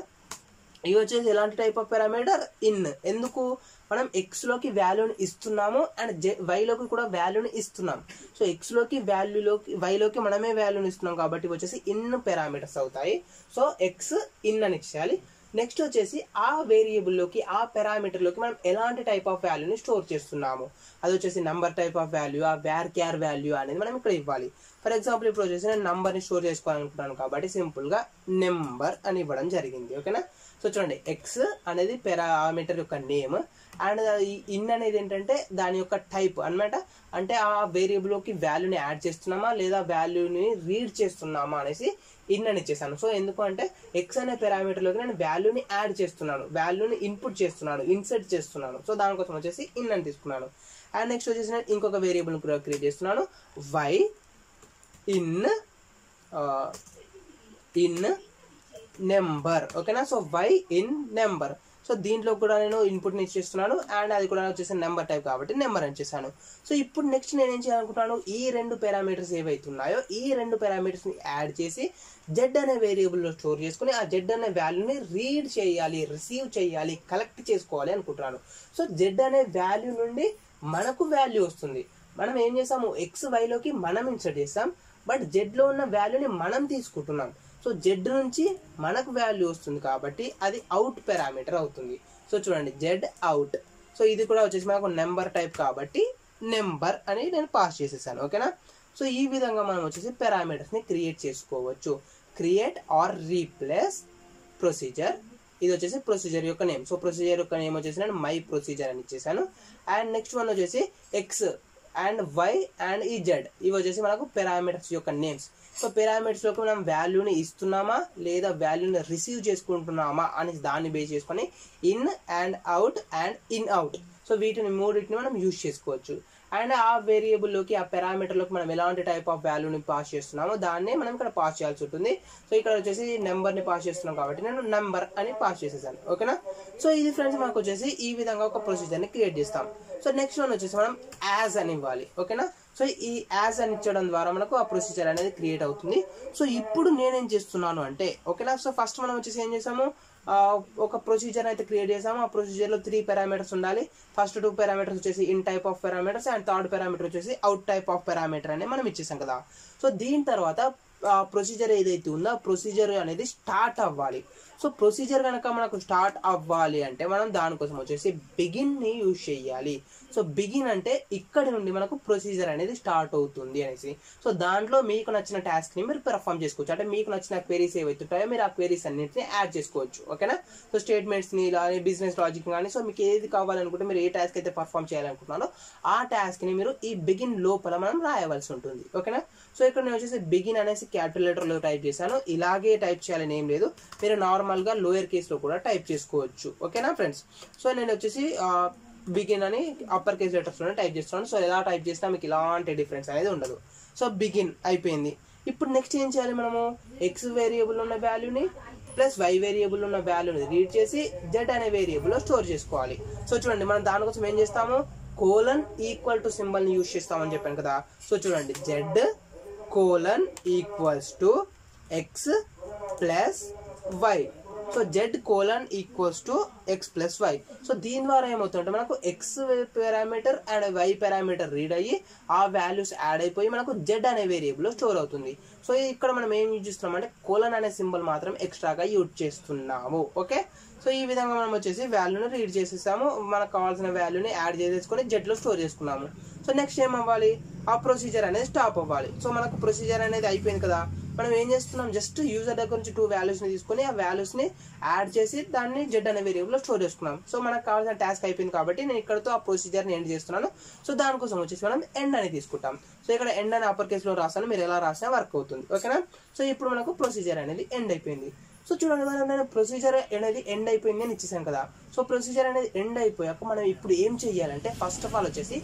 ఇవి వచ్చేసి ఎలాంటి టైప్ ఆఫ్ పారామీటర్, ఇన్. ఎందుకు, మనం ఎక్స్లోకి వాల్యూని ఇస్తున్నాము అండ్ వైలోకి కూడా వాల్యూని ఇస్తున్నాం. సో ఎక్స్లోకి వాల్యూలోకి వైలోకి మనమే వాల్యూని ఇస్తున్నాం కాబట్టి వచ్చేసి ఇన్ పారామీటర్స్ అవుతాయి. సో ఎక్స్ ఇన్ అని ఇచ్చేయాలి. నెక్స్ట్ వచ్చేసి ఆ వేరియబుల్లోకి, ఆ పారామీటర్లోకి మనం ఎలాంటి టైప్ ఆఫ్ వాల్యూని స్టోర్ చేస్తున్నాము, అది వచ్చేసి నంబర్ టైప్ ఆఫ్ వాల్యూ, ఆ VAR వాల్యూ అనేది మనం ఇక్కడ ఇవ్వాలి. ఫర్ ఎగ్జాంపుల్ ఇప్పుడు వచ్చేసి నేను నంబర్ని స్టోర్ చేసుకోవాలనుకుంటున్నాను కాబట్టి సింపుల్గా నెంబర్ అని ఇవ్వడం జరిగింది. ఓకేనా. సో చూడండి, ఎక్స్ అనేది పారామీటర్ యొక్క నేమ్ అండ్ ఇన్ అనేది ఏంటంటే దాని యొక్క టైప్ అన్నమాట, అంటే ఆ వేరియబుల్లోకి వాల్యూని యాడ్ చేస్తున్నామా లేదా వాల్యూని రీడ్ చేస్తున్నామా అనేసి ఇన్ అని ఇచ్చేసాను. సో ఎందుకు అంటే ఎక్స్ అనే పారామీటర్లోకి నేను వాల్యూని యాడ్ చేస్తున్నాను, వాల్యూని ఇన్పుట్ చేస్తున్నాను, ఇన్సర్ట్ చేస్తున్నాను. సో దానికోసం వచ్చేసి ఇన్ అని తీసుకున్నాను. అండ్ నెక్స్ట్ వచ్చేసి నేను ఇంకొక వేరియబుల్ క్రియేట్ చేస్తున్నాను, వై ఇన్ నెంబర్. ఓకేనా. So Y in number. So దీంట్లో కూడా నేను ఇన్పుట్ని ఇచ్చేస్తున్నాను అండ్ అది కూడా వచ్చేసి నెంబర్ టైప్ కాబట్టి నెంబర్ అని చేశాను. సో ఇప్పుడు నెక్స్ట్ నేను ఏం చేయాలనుకుంటున్నాను, ఈ రెండు పారామీటర్స్ ఏవైతే ఉన్నాయో ఈ రెండు పారామీటర్స్ని యాడ్ చేసి జెడ్ అనే వేరియబుల్లో స్టోర్ చేసుకుని ఆ జెడ్ అనే వాల్యూని రీడ్ చేయాలి, రిసీవ్ చేయాలి, కలెక్ట్ చేసుకోవాలి అనుకుంటున్నాను. సో జెడ్ అనే వాల్యూ నుండి మనకు వాల్యూ వస్తుంది. మనం ఏం చేసాము, ఎక్స్ వైలోకి మనం ఇన్సర్ట్ చేస్తాం, బట్ జెడ్లో ఉన్న వాల్యూని మనం తీసుకుంటున్నాం. సో జెడ్ నుంచి మనకు వాల్యూ వస్తుంది కాబట్టి అది అవుట్ పారామీటర్ అవుతుంది. సో చూడండి, జెడ్ అవుట్. సో ఇది కూడా వచ్చేసి మనకు నెంబర్ టైప్ కాబట్టి నెంబర్ అని నేను పాస్ చేసేసాను. ఓకేనా. సో ఈ విధంగా మనం వచ్చేసి పారామీటర్స్ని క్రియేట్ చేసుకోవచ్చు. క్రియేట్ ఆర్ రీప్లేస్ ప్రొసీజర్, ఇది వచ్చేసి ప్రొసీజర్ యొక్క నేమ్. సో ప్రొసీజర్ యొక్క నేమ్ వచ్చేసి నేను మై ప్రొసీజర్ అని ఇచ్చేసాను. అండ్ నెక్స్ట్ వన్ వచ్చేసి ఎక్స్ అండ్ వై అండ్ ఈ జెడ్, ఇవి వచ్చేసి మనకు పారామీటర్స్ యొక్క నేమ్స్. సో పారామీటర్స్లోకి మనం వాల్యూని ఇస్తున్నామా లేదా వాల్యూని రిసీవ్ చేసుకుంటున్నామా అని దాన్ని బేస్ చేసుకొని in and out and in out, so వీటిని మూడింటిని మనం యూజ్ చేసుకోవచ్చు. అండ్ ఆ వేరియబుల్లోకి, ఆ పారామీటర్లోకి మనం ఎలాంటి టైప్ ఆఫ్ వాల్యూని పాస్ చేస్తున్నామో దాన్ని మనం ఇక్కడ పాస్ చేయాల్సి ఉంటుంది. సో ఇక్కడ వచ్చేసి నెంబర్ని పాస్ చేస్తున్నాం కాబట్టి నేను నెంబర్ అని పాస్ చేసేసాను. ఓకేనా. సో ఇది ఫ్రెండ్స్ మనకు వచ్చేసి ఈ విధంగా ఒక ప్రొసీజర్ని క్రియేట్ చేస్తాం. సో నెక్స్ట్ వన్ వచ్చేసి మనం యాజ్ అని ఇవ్వాలి. ఓకేనా. సో ఈ యాజ్ అని ఇచ్చడం ద్వారా మనకు ఆ ప్రొసీజర్ అనేది క్రియేట్ అవుతుంది. సో ఇప్పుడు నేనేం చేస్తున్నాను అంటే, ఓకేనా, సో ఫస్ట్ మనం వచ్చేసి ఏం చేసాము, ఒక ప్రొసీజర్ అయితే క్రియేట్ చేసాము. ఆ ప్రొసీజర్లో 3 పారామీటర్స్ ఉండాలి. ఫస్ట్ 2 పారామీటర్స్ వచ్చేసి in type of parameters and third parameter వచ్చేసి అవుట్ టైప్ ఆఫ్ పారామీటర్ అని మనం ఇచ్చేసాం కదా. సో దీని తర్వాత ప్రొసీజర్ ఏదైతే ఉందో ఆ ప్రొసీజర్ అనేది స్టార్ట్ అవ్వాలి. సో ప్రొసీజర్ కనుక మనకు స్టార్ట్ అవ్వాలి అంటే మనం దానికోసం వచ్చేసి బిగిన్ని యూజ్ చేయాలి. సో బిగిన్ అంటే ఇక్కడి నుండి మనకు ప్రొసీజర్ అనేది స్టార్ట్ అవుతుంది అనేసి. సో దాంట్లో మీకు నచ్చిన టాస్క్ని మీరు పెర్ఫామ్ చేసుకోవచ్చు. అంటే మీకు నచ్చిన క్వెరీస్ ఏవైతే ఉంటాయో మీరు ఆ క్వెరీస్ అన్నింటినీ యాడ్ చేసుకోవచ్చు. ఓకేనా. సో స్టేట్మెంట్స్ని కానీ బిజినెస్ లాజిక్ కానీ, సో మీకు ఏది కావాలనుకుంటే మీరు ఏ టాస్క్ అయితే పర్ఫామ్ చేయాలనుకుంటున్నారో ఆ టాస్క్ని మీరు ఈ బిగిన్ లోపల మనం రాయవలసి ఉంటుంది. ఓకేనా. సో ఇక్కడ నేను వచ్చేసి బిగిన్ అనేసి క్యాపిటల్ లెటర్లో టైప్ చేశాను. ఇలాగే టైప్ చేయాలని ఏం లేదు, మీరు నార్మల్గా లోయర్ కేస్లో కూడా టైప్ చేసుకోవచ్చు. ఓకేనా ఫ్రెండ్స్. సో నేను వచ్చేసి బిగిన్ అని అప్పర్ కేస్ లెటర్స్లోనే టైప్ చేస్తున్నాను. సో ఎలా టైప్ చేసినా మీకు ఇలాంటి డిఫరెన్స్ అనేది ఉండదు. సో బిగిన్ అయిపోయింది. ఇప్పుడు నెక్స్ట్ ఏం చేయాలి, మనము ఎక్స్ వేరియబుల్ ఉన్న వాల్యూని ప్లస్ వై వేరియబుల్ ఉన్న వాల్యూని రీడ్ చేసి జెడ్ అనే వేరియబుల్లో స్టోర్ చేసుకోవాలి. సో చూడండి, మనం దానికోసం ఏం చేస్తాము, కోలన్ ఈక్వల్ టు సింబల్ని యూజ్ చేస్తామని చెప్పాను కదా. సో చూడండి, Z colon equals to X plus Y. So z:(x+y). So దీని ద్వారా ఏమవుతుందంటే మనకు X parameter and Y parameter read అయ్యి ఆ వాల్యూస్ యాడ్ అయిపోయి మనకు z అనే వేరియబుల్ స్టోర్ అవుతుంది. సో ఇక్కడ మనం ఏం యూజ్ చేస్తున్నాం అంటే కోలన్ అనే సింబల్ మాత్రం ఎక్స్ట్రాగా యూజ్ చేస్తున్నాము. ఓకే, సో ఈ విధంగా మనం వచ్చేసి వాల్యూని రీడ్ చేసేసాము, మనకు కావాల్సిన వాల్యూని యాడ్ చేసేసుకొని జెడ్లో స్టోర్ చేసుకున్నాము. సో నెక్స్ట్ ఏం అవ్వాలి, ఆ ప్రొసీజర్ అనేది స్టాప్ అవ్వాలి. సో మనకు ప్రొసీజర్ అనేది అయిపోయింది కదా, మనం ఏం చేస్తున్నాం, జస్ట్ యూజర్ దగ్గర నుంచి 2 వాల్యూస్ని తీసుకొని ఆ వాల్యూస్ని యాడ్ చేసి దాన్ని జెడ్ అనే వేరియబుల్లో స్టోర్ చేసుకున్నాం. సో మనకు కావాల్సిన టాస్క్ అయిపోయింది కాబట్టి నేను ఇక్కడతో ఆ ప్రొసీజర్ని ఎండ్ చేస్తున్నాను. సో దానికోసం వచ్చేసి మనం ఎండ్ అని తీసుకుంటాం. సో ఇక్కడ ఎండ్ అని అప్పర్ కేసులో రాస్తాను, మీరు ఎలా రాసినా వర్క్ అవుతుంది. ఓకేనా, సో ఇప్పుడు మనకు ప్రొసీజర్ అనేది ఎండ్ అయిపోయింది. సో చూడండి, మనం నేను ప్రొసీజర్ అనేది ఎండ్ అయిపోయింది అని ఇచ్చేసాను కదా. సో ప్రొసీజర్ అనేది ఎండ్ అయిపోయాక మనం ఇప్పుడు ఏం చెయ్యాలంటే ఫస్ట్ ఆఫ్ ఆల్ వచ్చేసి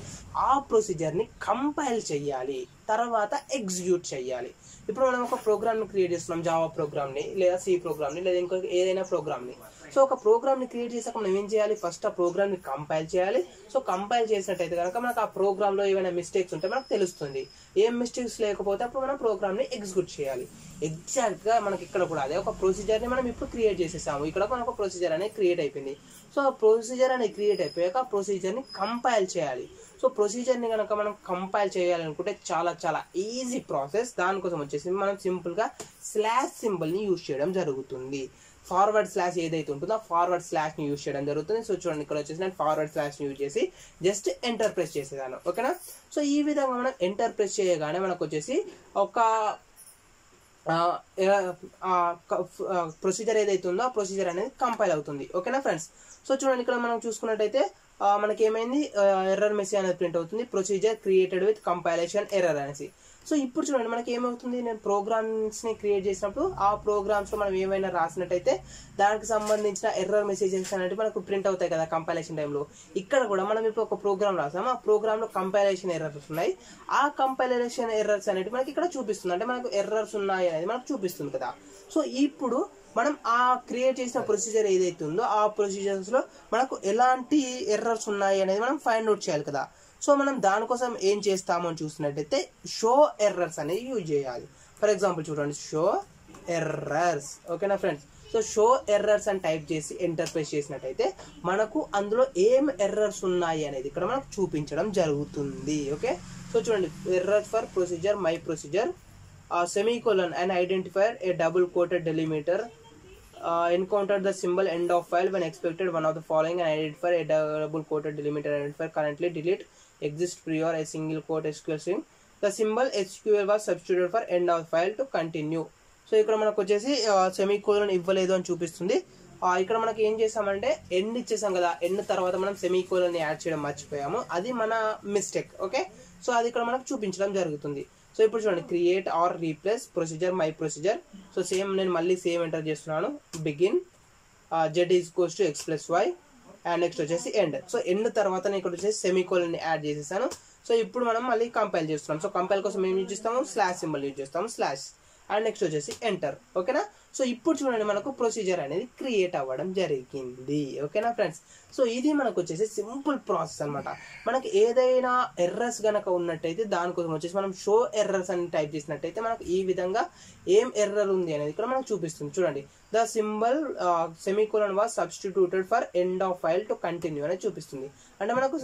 ఆ ప్రొసీజర్ని కంపైల్ చేయాలి, తర్వాత ఎగ్జిక్యూట్ చేయాలి. ఇప్పుడు మనం ఒక ప్రోగ్రామ్ని క్రియేట్ చేస్తున్నాం, జావా ప్రోగ్రామ్ని లేదా సి ప్రోగ్రామ్ని లేదా ఇంకొక ఏదైనా ప్రోగ్రామ్ని. సో ఒక ప్రోగ్రామ్ని క్రియేట్ చేసాక మనం ఏం చేయాలి, ఫస్ట్ ఆ ప్రోగ్రామ్ని కంపైల్ చేయాలి. సో కంపైల్ చేసినట్టయితే కనుక మనకు ఆ ప్రోగ్రామ్లో ఏమైనా మిస్టేక్స్ ఉంటే మనకు తెలుస్తుంది. ఏం మిస్టేక్స్ లేకపోతే అప్పుడు మనం ప్రోగ్రామ్ని ఎగ్జిక్యూట్ చేయాలి. ఎగ్జాక్ట్గా మనకి ఇక్కడ కూడా అదే ఒక ప్రొసీజర్ని మనం ఇప్పుడు క్రియేట్ చేసేసాము. ఇక్కడ మనకు ప్రొసీజర్ అనేది క్రియేట్ అయిపోయింది. సో ఆ ప్రొసీజర్ అనేది క్రియేట్ అయిపోయాక ఆ ప్రొసీజర్ని కంపైల్ చేయాలి. సో ప్రొసీజర్ని కనుక మనం కంపైల్ చేయాలనుకుంటే చాలా చాలా ఈజీ ప్రాసెస్. దానికోసం వచ్చేసి మనం సింపుల్గా స్లాష్ సింబల్ని యూజ్ చేయడం జరుగుతుంది. ఫార్వర్డ్ స్లాష్ ఏదైతే ఉంటుందో ఆ ఫార్వర్డ్ స్లాష్ని యూజ్ చేయడం జరుగుతుంది. సో చూడండి, ఇక్కడ వచ్చేసి నేను ఫార్వర్డ్ స్లాష్ని యూజ్ చేసి జస్ట్ ఎంటర్ ప్రెస్ చేసేదాను. ఓకేనా, సో ఈ విధంగా మనం ఎంటర్ ప్రెస్ చేయగానే మనకు వచ్చేసి ఒక ప్రొసీజర్ ఏదైతే ఉందో ఆ ప్రొసీజర్ అనేది కంపైల్ అవుతుంది. ఓకేనా ఫ్రెండ్స్, సో చూడండి, ఇక్కడ మనం చూసుకున్నట్టయితే మనకి ఏమైంది, ఎర్రర్ మెసేజ్ అనేది ప్రింట్ అవుతుంది, procedure created with compilation error అనేసి. సో ఇప్పుడు చూడండి, మనకి ఏమవుతుంది, నేను ప్రోగ్రామ్స్ని క్రియేట్ చేసినప్పుడు ఆ ప్రోగ్రామ్స్లో మనం ఏమైనా రాసినట్టయితే దానికి సంబంధించిన ఎర్రర్ మెసేజెస్ అనేవి మనకు ప్రింట్ అవుతాయి కదా కంపైలేషన్ టైంలో. ఇక్కడ కూడా మనం ఇప్పుడు ఒక ప్రోగ్రామ్ రాసాము, ఆ ప్రోగ్రామ్లో కంపైలేషన్ ఎర్రర్స్ ఉన్నాయి. ఆ కంపైలేషన్ ఎర్రర్స్ అనేవి మనకి ఇక్కడ చూపిస్తుంది, అంటే మనకు ఎర్రర్స్ ఉన్నాయి అనేది మనకు చూపిస్తుంది కదా. సో ఇప్పుడు మనం ఆ క్రియేట్ చేసిన ప్రొసీజర్ ఏదైతే ఉందో ఆ ప్రొసీజర్స్లో మనకు ఎలాంటి ఎర్రర్స్ ఉన్నాయి అనేది మనం ఫైండ్ అవుట్ చేయాలి కదా. సో మనం దానికోసం ఏం చేస్తామో అని చూసినట్టయితే షో ఎర్రర్స్ అనేది యూజ్ చేయాలి. ఫర్ ఎగ్జాంపుల్ చూడండి, షో ఎర్రర్స్. ఓకేనా ఫ్రెండ్స్, సో షో ఎర్రర్స్ అని టైప్ చేసి ఎంటర్ ప్రెస్ చేసినట్టయితే మనకు అందులో ఏం ఎర్రర్స్ ఉన్నాయి అనేది ఇక్కడ మనకు చూపించడం జరుగుతుంది. ఓకే, సో చూడండి, errors for procedure my procedure semicolon and identifier a double quoted delimiter encountered the symbol end of file when expected one of the following and identifier a double quoted delimiter identifier currently delete exist prior a single quote SQL string. The symbol SQL was substituted for end of file to continue. So ఇక్కడ మనకు వచ్చేసి semicolon ఇవ్వలేదు అని చూపిస్తుంది. ఇక్కడ మనకి ఏం చేసామంటే ఎండ్ ఇచ్చేసాం కదా, ఎండ్ తర్వాత మనం సెమీకోలన్ యాడ్ చేయడం మర్చిపోయాము, అది మన మిస్టేక్. ఓకే, సో అది ఇక్కడ మనకు చూపించడం జరుగుతుంది. సో ఇప్పుడు చూడండి, create are replace procedure my procedure. So same నేను మళ్ళీ సేమ్ ఎంటర్ చేస్తున్నాను, బిగిన్ z=x+y అండ్ నెక్స్ట్ వచ్చేసి ఎండ్. సో ఎండ్ తర్వాత నేను ఇక్కడ వచ్చేసి సెమీకోలన్ యాడ్ చేసేసాను. సో ఇప్పుడు మనం మళ్ళీ కంపైల్ చేస్తున్నాం. సో కంపైల్ కోసం ఏం యూజ్ చేస్తాము, స్లాష్ సింబల్ యూజ్ చేస్తాము, స్లాష్ అండ్ నెక్స్ట్ వచ్చేసి ఎంటర్. ఓకేనా, సో ఇప్పుడు చూడండి, మనకు ప్రొసీజర్ అనేది క్రియేట్ అవ్వడం జరిగింది. ఓకేనా ఫ్రెండ్స్, సో ఇది మనకు వచ్చేసి సింపుల్ ప్రాసెస్ అనమాట. మనకి ఏదైనా ఎర్రర్స్ గనక ఉన్నట్టయితే దానికోసం వచ్చేసి మనం షో ఎర్రర్స్ అని టైప్ చేసినట్టయితే మనకు ఈ విధంగా ఏం ఎర్రర్ ఉంది అనేది ఇక్కడ మనకు చూపిస్తుంది. చూడండి, the symbol semicolon was substituted for end of file to continue అనేది చూపిస్తుంది. అంటే మనకు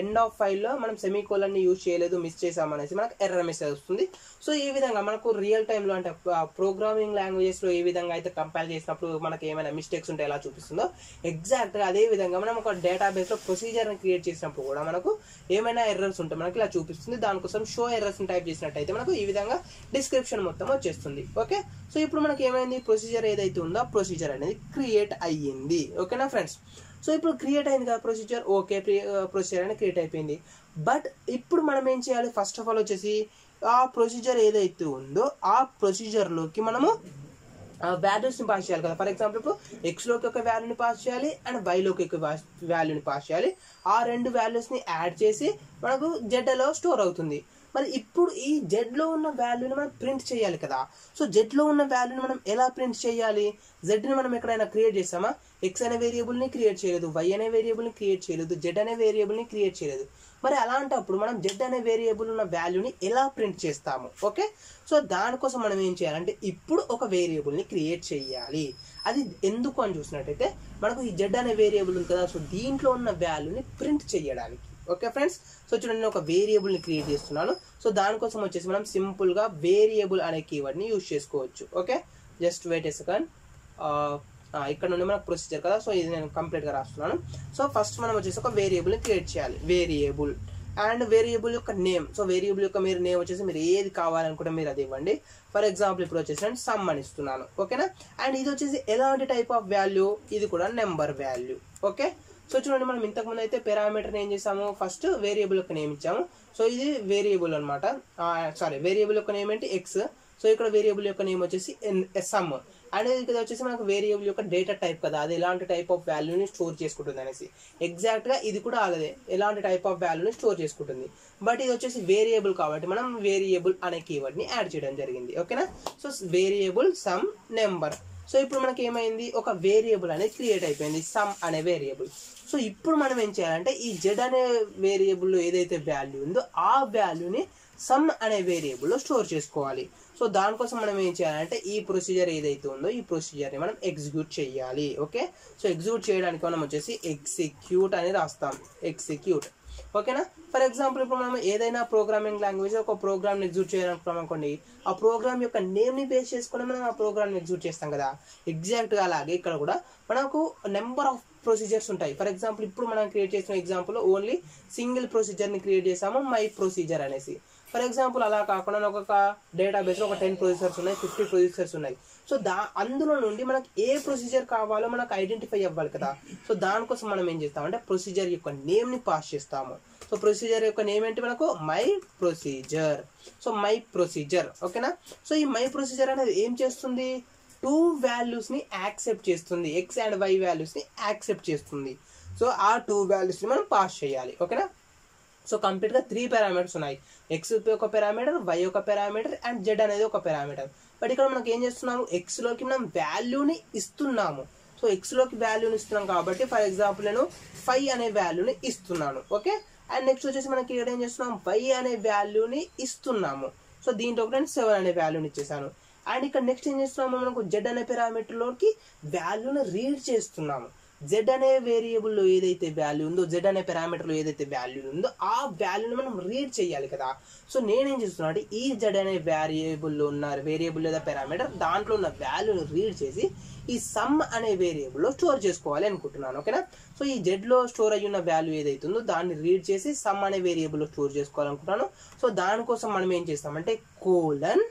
ఎండ్ ఆఫ్ ఫైల్లో మనం సెమీకోలన్ ని యూజ్ చేయలేదు, మిస్ చేసామనేసి మనకు ఎర్రర్ మెసేజ్ వస్తుంది. సో ఈ విధంగా మనకు రియల్ టైంలో అంటే ప్రోగ్రామింగ్ లాంగ్వేజెస్లో ఏ విధంగా అయితే కంపైల్ చేసినప్పుడు మనకి ఏమైనా మిస్టేక్స్ ఉంటే ఎలా చూపిస్తుందో ఎగ్జాక్ట్గా అదే విధంగా మనం ఒక డేటాబేస్లో ప్రొసీజర్ని క్రియేట్ చేసినప్పుడు కూడా మనకు ఏమైనా ఎర్రర్స్ ఉంటే మనకి ఇలా చూపిస్తుంది. దానికోసం షో ఎర్రర్స్ని టైప్ చేసినట్టయితే మనకు ఈ విధంగా డిస్క్రిప్షన్ మొత్తం వచ్చేస్తుంది. ఓకే, సో ఇప్పుడు మనకి ఏమైంది, ప్రొసీజర్ ఏదైతే ఉందో ఆ ప్రొసీజర్ అనేది క్రియేట్ అయ్యింది. ఓకేనా ఫ్రెండ్స్, సో ఇప్పుడు క్రియేట్ అయింది కదా ప్రొసీజర్, ఓకే ప్రొసీజర్ అనేది క్రియేట్ అయిపోయింది. బట్ ఇప్పుడు మనం ఏం చేయాలి, ఫస్ట్ ఆఫ్ ఆల్ వచ్చేసి ఆ ప్రొసీజర్ ఏదైతే ఉందో ఆ ప్రొసీజర్లోకి మనము వాల్యూస్ని పాస్ చేయాలి కదా. ఫర్ ఎగ్జాంపుల్ ఇప్పుడు ఎక్స్లోకి ఒక వాల్యూని పాస్ చేయాలి అండ్ వైలోకి ఒక వాల్యూని పాస్ చేయాలి. ఆ రెండు వాల్యూస్ని యాడ్ చేసి మనకు జెడ్లో స్టోర్ అవుతుంది. మరి ఇప్పుడు ఈ జెడ్లో ఉన్న వాల్యూని మనం ప్రింట్ చేయాలి కదా. సో జెడ్లో ఉన్న వాల్యూని మనం ఎలా ప్రింట్ చేయాలి? జెడ్ని మనం ఎక్కడైనా క్రియేట్ చేస్తామా? ఎక్స్ అనే వేరియబుల్ని క్రియేట్ చేయలేదు, వై అనే వేరియబుల్ని క్రియేట్ చేయలేదు, జెడ్ అనే వేరియబుల్ని క్రియేట్ చేయలేదు. మరి అలాంటప్పుడు మనం జెడ్ అనే వేరియబుల్ ఉన్న వాల్యూని ఎలా ప్రింట్ చేస్తాము? ఓకే, సో దానికోసం మనం ఏం చేయాలంటే ఇప్పుడు ఒక వేరియబుల్ని క్రియేట్ చేయాలి. అది ఎందుకు అని చూసినట్టయితే మనకు ఈ జెడ్ అనే వేరియబుల్ ఉంది కదా, సో దీంట్లో ఉన్న వాల్యూని ప్రింట్ చేయడానికి. ఓకే ఫ్రెండ్స్, సో చూడండి నేను ఒక వేరియబుల్ని క్రియేట్ చేస్తున్నాను. సో దానికోసం వచ్చేసి మనం సింపుల్గా వేరియబుల్ అనే కీవర్డ్ని యూజ్ చేసుకోవచ్చు. ఓకే, జస్ట్ వెయిట్ ఏ సెకండ్. ఇక్కడ నుండి మనకు ప్రొసీజర్ కదా, సో ఇది నేను కంప్లీట్గా రాస్తున్నాను. సో ఫస్ట్ మనం వచ్చేసి ఒక వేరియబుల్ని క్రియేట్ చేయాలి. వేరియబుల్ అండ్ వేరియబుల్ యొక్క నేమ్. సో వేరియబుల్ యొక్క మీరు నేమ్ వచ్చేసి మీరు ఏది కావాలనుకుంటే మీరు అది ఇవ్వండి. ఫర్ ఎగ్జాంపుల్ ఇప్పుడు వచ్చేసి నేను సమ్ అని ఇస్తున్నాను. ఓకేనా, అండ్ ఇది వచ్చేసి ఎలాంటి టైప్ ఆఫ్ వాల్యూ? ఇది కూడా నెంబర్ వాల్యూ. ఓకే, సో చూడండి మనం ఇంతకుముందు అయితే పారామీటర్ని ఏం చేసాము, ఫస్ట్ వేరియబుల్ యొక్క నేమ్ ఇచ్చాము. సో ఇది వేరియబుల్ అనమాట, సారీ వేరియబుల్ యొక్క నేమ్ ఏంటి? ఎక్స్. సో ఇక్కడ వేరియబుల్ యొక్క నేమ్ వచ్చేసి సమ్. అండ్ ఇది వచ్చేసి మనకు వేరియబుల్ యొక్క డేటా టైప్ కదా, అది ఎలాంటి టైప్ ఆఫ్ వాల్యూని స్టోర్ చేసుకుంటుంది అనేసి. ఎగ్జాక్ట్గా ఇది కూడా అలాగే ఎలాంటి టైప్ ఆఫ్ వాల్యూని స్టోర్ చేసుకుంటుంది. బట్ ఇది వచ్చేసి వేరియబుల్ కాబట్టి మనం వేరియబుల్ అనే కీవర్డ్ని యాడ్ చేయడం జరిగింది. ఓకేనా, so variable some number. So ఇప్పుడు మనకి ఏమైంది, ఒక వేరియబుల్ అనేది క్రియేట్ అయిపోయింది, సమ్ అనే వేరియబుల్. సో ఇప్పుడు మనం ఏం చేయాలంటే ఈ జెడ్ అనే వేరియబుల్లో ఏదైతే వాల్యూ ఉందో ఆ వాల్యూని సమ్ అనే వేరియబుల్లో స్టోర్ చేసుకోవాలి. సో దానికోసం మనం ఏం చేయాలంటే ఈ ప్రొసీజర్ ఏదైతే ఉందో ఈ ప్రొసీజర్ని మనం ఎగ్జిక్యూట్ చేయాలి. ఓకే, సో ఎగ్జిక్యూట్ చేయడానికి మనం వచ్చేసి ఎగ్జిక్యూట్ అని రాస్తాం, ఎగ్జిక్యూట్. ఓకేనా, ఫర్ ఎగ్జాంపుల్ ఇప్పుడు మనం ఏదైనా ప్రోగ్రామింగ్ లాంగ్వేజ్ ఒక ప్రోగ్రామ్ని ఎగ్జిక్యూట్ చేయాలనుకున్నాం అనుకోండి, ఆ ప్రోగ్రామ్ యొక్క నేమ్ని బేస్ చేసుకుని మనం ఆ ప్రోగ్రామ్ని ఎగ్జిక్యూట్ చేస్తాం కదా. ఎగ్జాక్ట్గా అలాగే ఇక్కడ కూడా మనకు నెంబర్ ఆఫ్ ప్రొసీజర్స్ ఉంటాయి. ఫర్ ఎగ్జాంపుల్ ఇప్పుడు మనం క్రియేట్ చేసిన ఎగ్జాంపుల్ ఓన్లీ సింగిల్ ప్రొసీజర్ని క్రియేట్ చేసాము, మై ప్రొసీజర్ అనేసి. ఫర్ ఎగ్జాంపుల్ అలా కాకుండా ఒక డేటాబేస్లో ఒక 10 ప్రొసీజర్స్ ఉన్నాయి, 50 ప్రొసీజర్స్ ఉన్నాయి. సో అందులో నుండి మనకు ఏ ప్రొసీజర్ కావాలో మనకు ఐడెంటిఫై అవ్వాలి కదా. సో దానికోసం మనం ఏం చేస్తామంటే ప్రొసీజర్ యొక్క నేమ్ని పాస్ చేస్తాము. సో ప్రొసీజర్ యొక్క నేమ్ ఏంటి మనకు? My procedure. So my procedure. ఓకేనా, సో ఈ మై ప్రొసీజర్ అనేది ఏం చేస్తుంది? 2 వాల్యూస్ని యాక్సెప్ట్ చేస్తుంది, ఎక్స్ అండ్ వై వాల్యూస్ని యాక్సెప్ట్ చేస్తుంది. సో ఆ 2 వాల్యూస్ని మనం పాస్ చేయాలి. ఓకేనా, సో కంప్లీట్గా 3 పారామీటర్స్ ఉన్నాయి. ఎక్స్ ఒక పారామీటర్, వై ఒక పారామీటర్ అండ్ జెడ్ అనేది ఒక పారామీటర్. బట్ ఇక్కడ మనకి ఏం చేస్తున్నాము, ఎక్స్లోకి మనం వాల్యూని ఇస్తున్నాము. సో ఎక్స్లోకి వాల్యూని ఇస్తున్నాం కాబట్టి ఫర్ ఎగ్జాంపుల్ నేను 5 అనే వాల్యూని ఇస్తున్నాను. ఓకే, అండ్ నెక్స్ట్ వచ్చేసి మనకి ఇక్కడ ఏం చేస్తున్నాం, వై అనే వాల్యూని ఇస్తున్నాము. సో దీంట్లో నేను 7 అనే వాల్యూని ఇచ్చేసాను. అండ్ ఇక్కడ నెక్స్ట్ ఏం చేస్తున్నాము, మనకు జెడ్ అనే పారామీటర్లోకి వాల్యూని రీడ్ చేస్తున్నాము. జెడ్ అనే వేరియబుల్లో ఏదైతే వాల్యూ ఉందో, జెడ్ అనే పారామీటర్లో ఏదైతే వాల్యూ ఉందో ఆ వాల్యూని మనం రీడ్ చేయాలి కదా. సో నేనేం చేస్తున్నా అంటే ఈ జెడ్ అనే వేరియబుల్లో ఉన్న వేరియబుల్ లేదా పారామీటర్ దాంట్లో ఉన్న వాల్యూని రీడ్ చేసి ఈ సమ్ అనే వేరియబుల్లో స్టోర్ చేసుకోవాలి అనుకుంటున్నాను. ఓకేనా, సో ఈ జెడ్లో స్టోర్ అయ్యి ఉన్న వాల్యూ ఏదైతే ఉందో దాన్ని రీడ్ చేసి సమ్ అనే వేరియబుల్లో స్టోర్ చేసుకోవాలనుకుంటున్నాను. సో దానికోసం మనం ఏం చేస్తామంటే కోలన్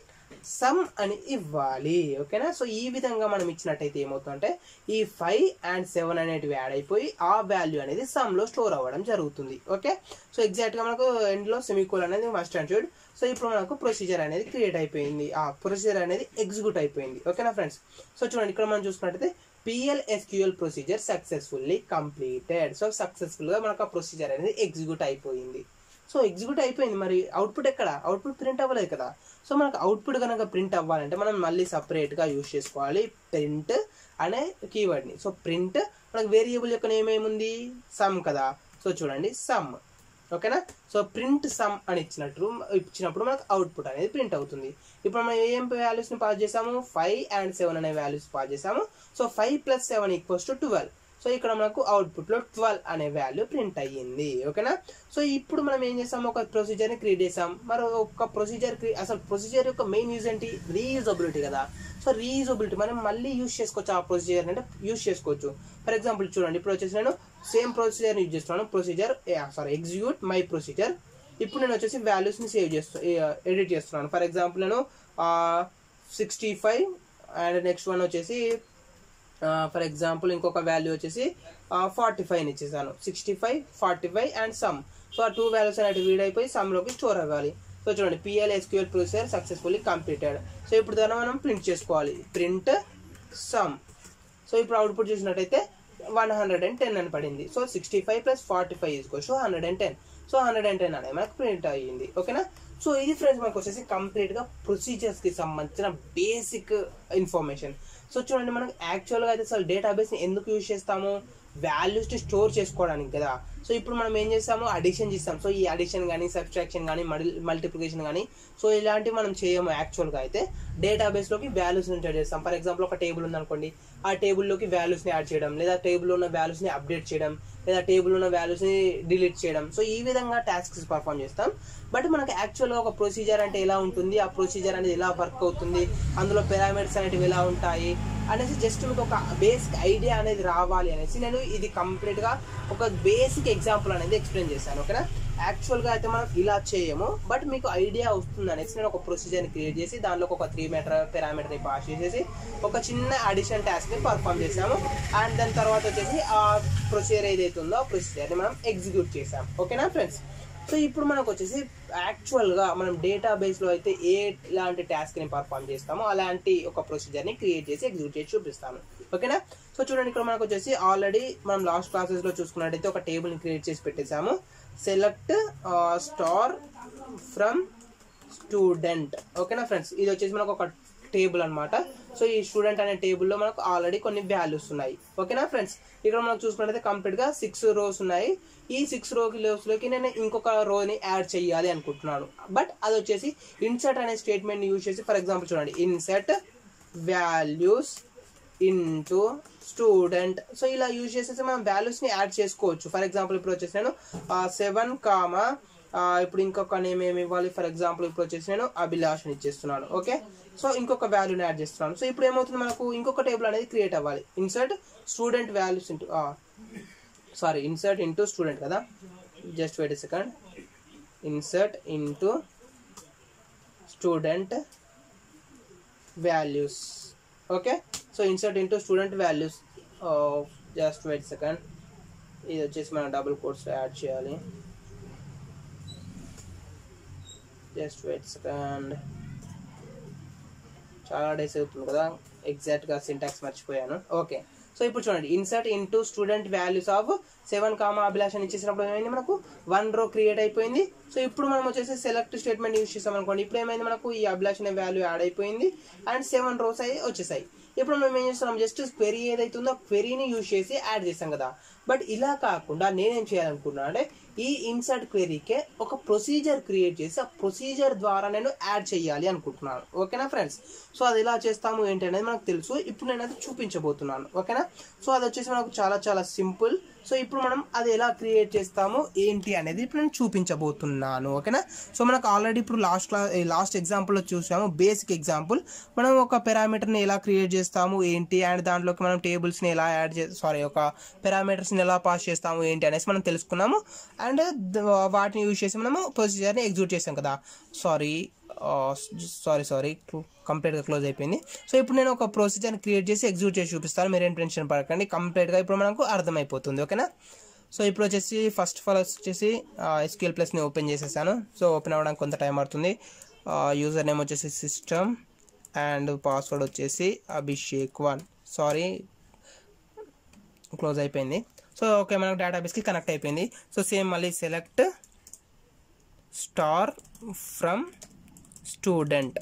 సమ్ అని ఇవ్వాలి. ఓకేనా, సో ఈ విధంగా మనం ఇచ్చినట్టయితే ఏమవుతుందంటే ఈ 5 and 7 అనేటివి యాడ్ అయిపోయి ఆ వాల్యూ అనేది సమ్లో స్టోర్ అవ్వడం జరుగుతుంది. ఓకే, సో ఎగ్జాక్ట్గా మనకు ఎండ్లో సెమీకోలన్ అనేది మస్ట్ అండ్ షుడ్. సో ఇప్పుడు మనకు ప్రొసీజర్ అనేది క్రియేట్ అయిపోయింది, ఆ ప్రొసీజర్ అనేది ఎగ్జిక్యూట్ అయిపోయింది. ఓకేనా ఫ్రెండ్స్, సో చూడండి ఇక్కడ మనం చూసుకున్నట్టయితే PL/SQL procedure successfully completed. So సక్సెస్ఫుల్గా మనకు ఆ ప్రొసీజర్ అనేది ఎగ్జిక్యూట్ అయిపోయింది. సో ఎగ్జిక్యూట్ అయిపోయింది, మరి అవుట్పుట్ ఎక్కడ? అవుట్పుట్ ప్రింట్ అవ్వలేదు కదా. సో మనకు అవుట్పుట్ కనుక ప్రింట్ అవ్వాలంటే మనం మళ్ళీ సపరేట్గా యూజ్ చేసుకోవాలి ప్రింట్ అనే కీవర్డ్ని. సో ప్రింట్ మనకు వేరియబుల్ యొక్క నేమ్ ఏముంది? సమ్ కదా. సో చూడండి సమ్. ఓకేనా, సో ప్రింట్ సమ్ అని ఇచ్చినప్పుడు మనకు అవుట్పుట్ అనేది ప్రింట్ అవుతుంది. ఇప్పుడు మనం ఏం వాల్యూస్ని పాస్ చేసాము? 5 and 7 అనే వాల్యూస్ పాస్ చేసాము. సో 5 + 7 = 12. సో ఇక్కడ మనకు అవుట్పుట్లో 12 అనే వాల్యూ ప్రింట్ అయ్యింది. ఓకేనా, సో ఇప్పుడు మనం ఏం చేసాము, ఒక ప్రొసీజర్ని క్రియేట్ చేసాం. మరి ఒక అసలు ప్రొసీజర్ యొక్క మెయిన్ యూజ్ ఏంటి? రీయూజబిలిటీ కదా. సో రీయూజబిలిటీ మనం మళ్ళీ యూజ్ చేసుకోవచ్చు, ఆ ప్రొసీజర్ అంటే యూజ్ చేసుకోవచ్చు. ఫర్ ఎగ్జాంపుల్ చూడండి ఇప్పుడు వచ్చేసి నేను సేమ్ ప్రొసీజర్ని యూజ్ చేస్తున్నాను. Execute my procedure. ఇప్పుడు నేను వచ్చేసి వాల్యూస్ని ఎడిట్ చేస్తున్నాను. ఫర్ ఎగ్జాంపుల్ నేను 65 అండ్ నెక్స్ట్ వన్ వచ్చేసి ఫర్ ఎగ్జాంపుల్ ఇంకొక వాల్యూ వచ్చేసి 45 ఇచ్చేసాను. 65, 45 అండ్ సమ్. సో ఆ 2 వాల్యూస్ అనేవి రీడ్ అయిపోయి సమ్లోకి స్టోర్ అవ్వాలి. సో చూడండి PL/SQL procedure successfully completed. So ఇప్పుడు దాన్ని మనం ప్రింట్ చేసుకోవాలి, ప్రింట్ సమ్. సో ఇప్పుడు అవుట్పుట్ చూసినట్టయితే 110 అని పడింది. సో 65 + 45 = 110. సో 110 అనేది మనకు ప్రింట్ అయ్యింది. ఓకేనా, సో ఇది ఫ్రెండ్స్ మనకు వచ్చేసి కంప్లీట్గా ప్రొసీజర్స్కి సంబంధించిన బేసిక్ ఇన్ఫర్మేషన్. సో చూడండి, మనం యాక్చువల్గా అయితే అసలు డేటాబేస్ని ఎందుకు యూజ్ చేస్తాము? వాల్యూస్ని స్టోర్ చేసుకోవడానికి కదా. సో ఇప్పుడు మనం ఏం చేస్తాము? అడిషన్ చేస్తాం. సో ఈ అడిషన్ కానీ, సబ్స్ట్రాక్షన్ కానీ, మల్టిప్లికేషన్ కానీ, సో ఇలాంటివి మనం చేయము. యాక్చువల్గా అయితే డేటాబేస్లోకి వాల్యూస్ని ఎంటర్ చేస్తాం. ఫర్ ఎగ్జాంపుల్ ఒక టేబుల్ ఉందనుకోండి, ఆ టేబుల్లోకి వాల్యూస్ని యాడ్ చేయడం, లేదా టేబుల్లో ఉన్న వాల్యూస్ని అప్డేట్ చేయడం, లేదా టేబుల్ ఉన్న వాల్యూస్ని డిలీట్ చేయడం. సో ఈ విధంగా టాస్క్స్ పర్ఫామ్ చేస్తాం. బట్ మనకు యాక్చువల్గా ఒక ప్రొసీజర్ అంటే ఎలా ఉంటుంది, ఆ ప్రొసీజర్ అనేది ఎలా వర్క్ అవుతుంది, అందులో పారామీటర్స్ అనేటివి ఎలా ఉంటాయి అనేసి జస్ట్ మీకు ఒక బేసిక్ ఐడియా అనేది రావాలి అనేసి నేను ఇది కంప్లీట్గా ఒక బేసిక్ ఎగ్జాంపుల్ అనేది ఎక్స్ప్లెయిన్ చేశాను. ఓకేనా? యాక్చువల్గా అయితే మనం ఇలా చేయము, బట్ మీకు ఐడియా వస్తుంది అనేసి నేను ఒక ప్రొసీజర్ని క్రియేట్ చేసి దానిలో ఒక 3 పారామీటర్ని పాస్ చేసేసి ఒక చిన్న అడిషన్ టాస్క్ని పర్ఫామ్ చేసాము. అండ్ దాని తర్వాత వచ్చేసి ఆ ప్రొసీజర్ ఏదైతే ఉందో ఆ ప్రొసీజర్ని మనం ఎగ్జిక్యూట్ చేసాం. ఓకేనా ఫ్రెండ్స్? సో ఇప్పుడు మనకు వచ్చేసి యాక్చువల్గా మనం డేటాబేస్లో అయితే ఎలాంటి టాస్క్ని పర్ఫామ్ చేస్తామో అలాంటి ఒక ప్రొసీజర్ని క్రియేట్ చేసి ఎగ్జిక్యూట్ చేసి చూపిస్తాను. ఓకేనా? సో చూడండి, ఇక్కడ మనకు వచ్చేసి ఆల్రెడీ మనం లాస్ట్ క్లాసెస్లో చూసుకున్నట్టయితే ఒక టేబుల్ని క్రియేట్ చేసి పెట్టేసాము. Select star from student. ఓకేనా ఫ్రెండ్స్? ఇది వచ్చేసి మనకు ఒక టేబుల్ అనమాట. సో ఈ స్టూడెంట్ అనే టేబుల్లో మనకు ఆల్రెడీ కొన్ని వాల్యూస్ ఉన్నాయి. ఓకేనా ఫ్రెండ్స్? ఇక్కడ మనం చూసుకున్నట్టయితే కంప్లీట్గా 6 rows ఉన్నాయి. ఈ 6 rows-లోకి నేను ఇంకొక రోని యాడ్ చేయాలి అనుకుంటున్నాను. బట్ అది వచ్చేసి ఇన్సర్ట్ అనే స్టేట్మెంట్ని యూజ్ చేసి, ఫర్ ఎగ్జాంపుల్ చూడండి, insert values into student. So ఇలా యూజ్ చేసేసి మనం వాల్యూస్ని యాడ్ చేసుకోవచ్చు. ఫర్ ఎగ్జాంపుల్ ఇప్పుడు వచ్చేసి నేను 7, ఇప్పుడు ఇంకొక నేమ్ ఏమి ఇవ్వాలి? ఫర్ ఎగ్జాంపుల్ ఇప్పుడు వచ్చేసి నేను అభిలాష్ అని ఇచ్చేస్తున్నాను. ఓకే, సో ఇంకొక వాల్యూని యాడ్ చేస్తున్నాను. సో ఇప్పుడు ఏమవుతుంది, మనకు ఇంకొక టేబుల్ అనేది క్రియేట్ అవ్వాలి. Insert student values into insert into student కదా. Just wait a second. Insert into student values. Okay, so insert into student values. Just wait second. ఇది వచ్చేసి మనం డబుల్ కోట్స్ యాడ్ చేయాలి. Just wait second. చాలా days అవుతుంది కదా, ఎగ్జాక్ట్గా syntax మర్చిపోయాను. ఓకే, సో ఇప్పుడు చూడండి, insert into student values of 7, Abhilash అని ఇచ్చేసినప్పుడు ఏమైంది, మనకు 1 row క్రియేట్ అయిపోయింది. సో ఇప్పుడు మనం వచ్చేసి సెలెక్ట్ స్టేట్మెంట్ యూజ్ చేసాం అనుకోండి, ఇప్పుడు ఏమైంది, మనకు ఈ అభిలాష్ అనే వాల్యూ యాడ్ అయిపోయింది అండ్ 7 rows వచ్చేసాయి. ఇప్పుడు మనం ఏం చేస్తున్నాం, జస్ట్ క్వెరీ ఏదైతే ఉందో క్వెరీని యూజ్ చేసి యాడ్ చేస్తాం కదా. బట్ ఇలా కాకుండా నేనేం చేయాలనుకున్నా అంటే ఈ ఇన్సర్ట్ క్వెరీకే ఒక ప్రొసీజర్ క్రియేట్ చేసి ఆ ప్రొసీజర్ ద్వారా నేను యాడ్ చేయాలి అనుకుంటున్నాను. ఓకేనా ఫ్రెండ్స్? సో అది ఎలా చేస్తాము ఏంటి అనేది మనకు తెలుసు. ఇప్పుడు నేను అది చూపించబోతున్నాను. ఓకేనా? సో అది వచ్చేసి మనకు చాలా చాలా సింపుల్. సో ఇప్పుడు మనం అది ఎలా క్రియేట్ చేస్తాము ఏంటి అనేది ఇప్పుడు నేను చూపించబోతున్నాను. ఓకేనా? సో మనకు ఆల్రెడీ ఇప్పుడు లాస్ట్ ఎగ్జాంపుల్లో చూసాము, బేసిక్ ఎగ్జాంపుల్. మనం ఒక పారామీటర్ని ఎలా క్రియేట్ చేస్తాము ఏంటి అండ్ దాంట్లోకి మనం టేబుల్స్ని ఎలా ఒక పారామీటర్స్ని ఎలా పాస్ చేస్తాము ఏంటి అనేసి మనం తెలుసుకున్నాము. అండ్ వాటిని యూజ్ చేసి మనము ప్రొసీజర్ని ఎగ్జిక్యూట్ చేసాం కదా. సారీ కంప్లీట్గా క్లోజ్ అయిపోయింది. సో ఇప్పుడు నేను ఒక ప్రొసీజర్ని క్రియేట్ చేసి ఎగ్జిక్యూట్ చేసి చూపిస్తాను. మీరేం టెన్షన్ పడకండి, కంప్లీట్గా ఇప్పుడు మనకు అర్థమైపోతుంది. ఓకేనా? సో ఇప్పుడు వచ్చేసి ఫస్ట్ ఆఫ్ ఆల్ వచ్చేసి SQL+ని ఓపెన్ చేసేసాను. సో ఓపెన్ అవ్వడానికి కొంత టైం పడుతుంది. యూజర్ నేమ్ వచ్చేసి సిస్టమ్ అండ్ పాస్వర్డ్ వచ్చేసి Abhishek1. సారీ, క్లోజ్ అయిపోయింది. సో ఓకే, మనకు డేటాబేస్కి కనెక్ట్ అయిపోయింది. సో సేమ్ మళ్ళీ సెలెక్ట్ స్టార్ ఫ్రమ్ స్టూడెంట్.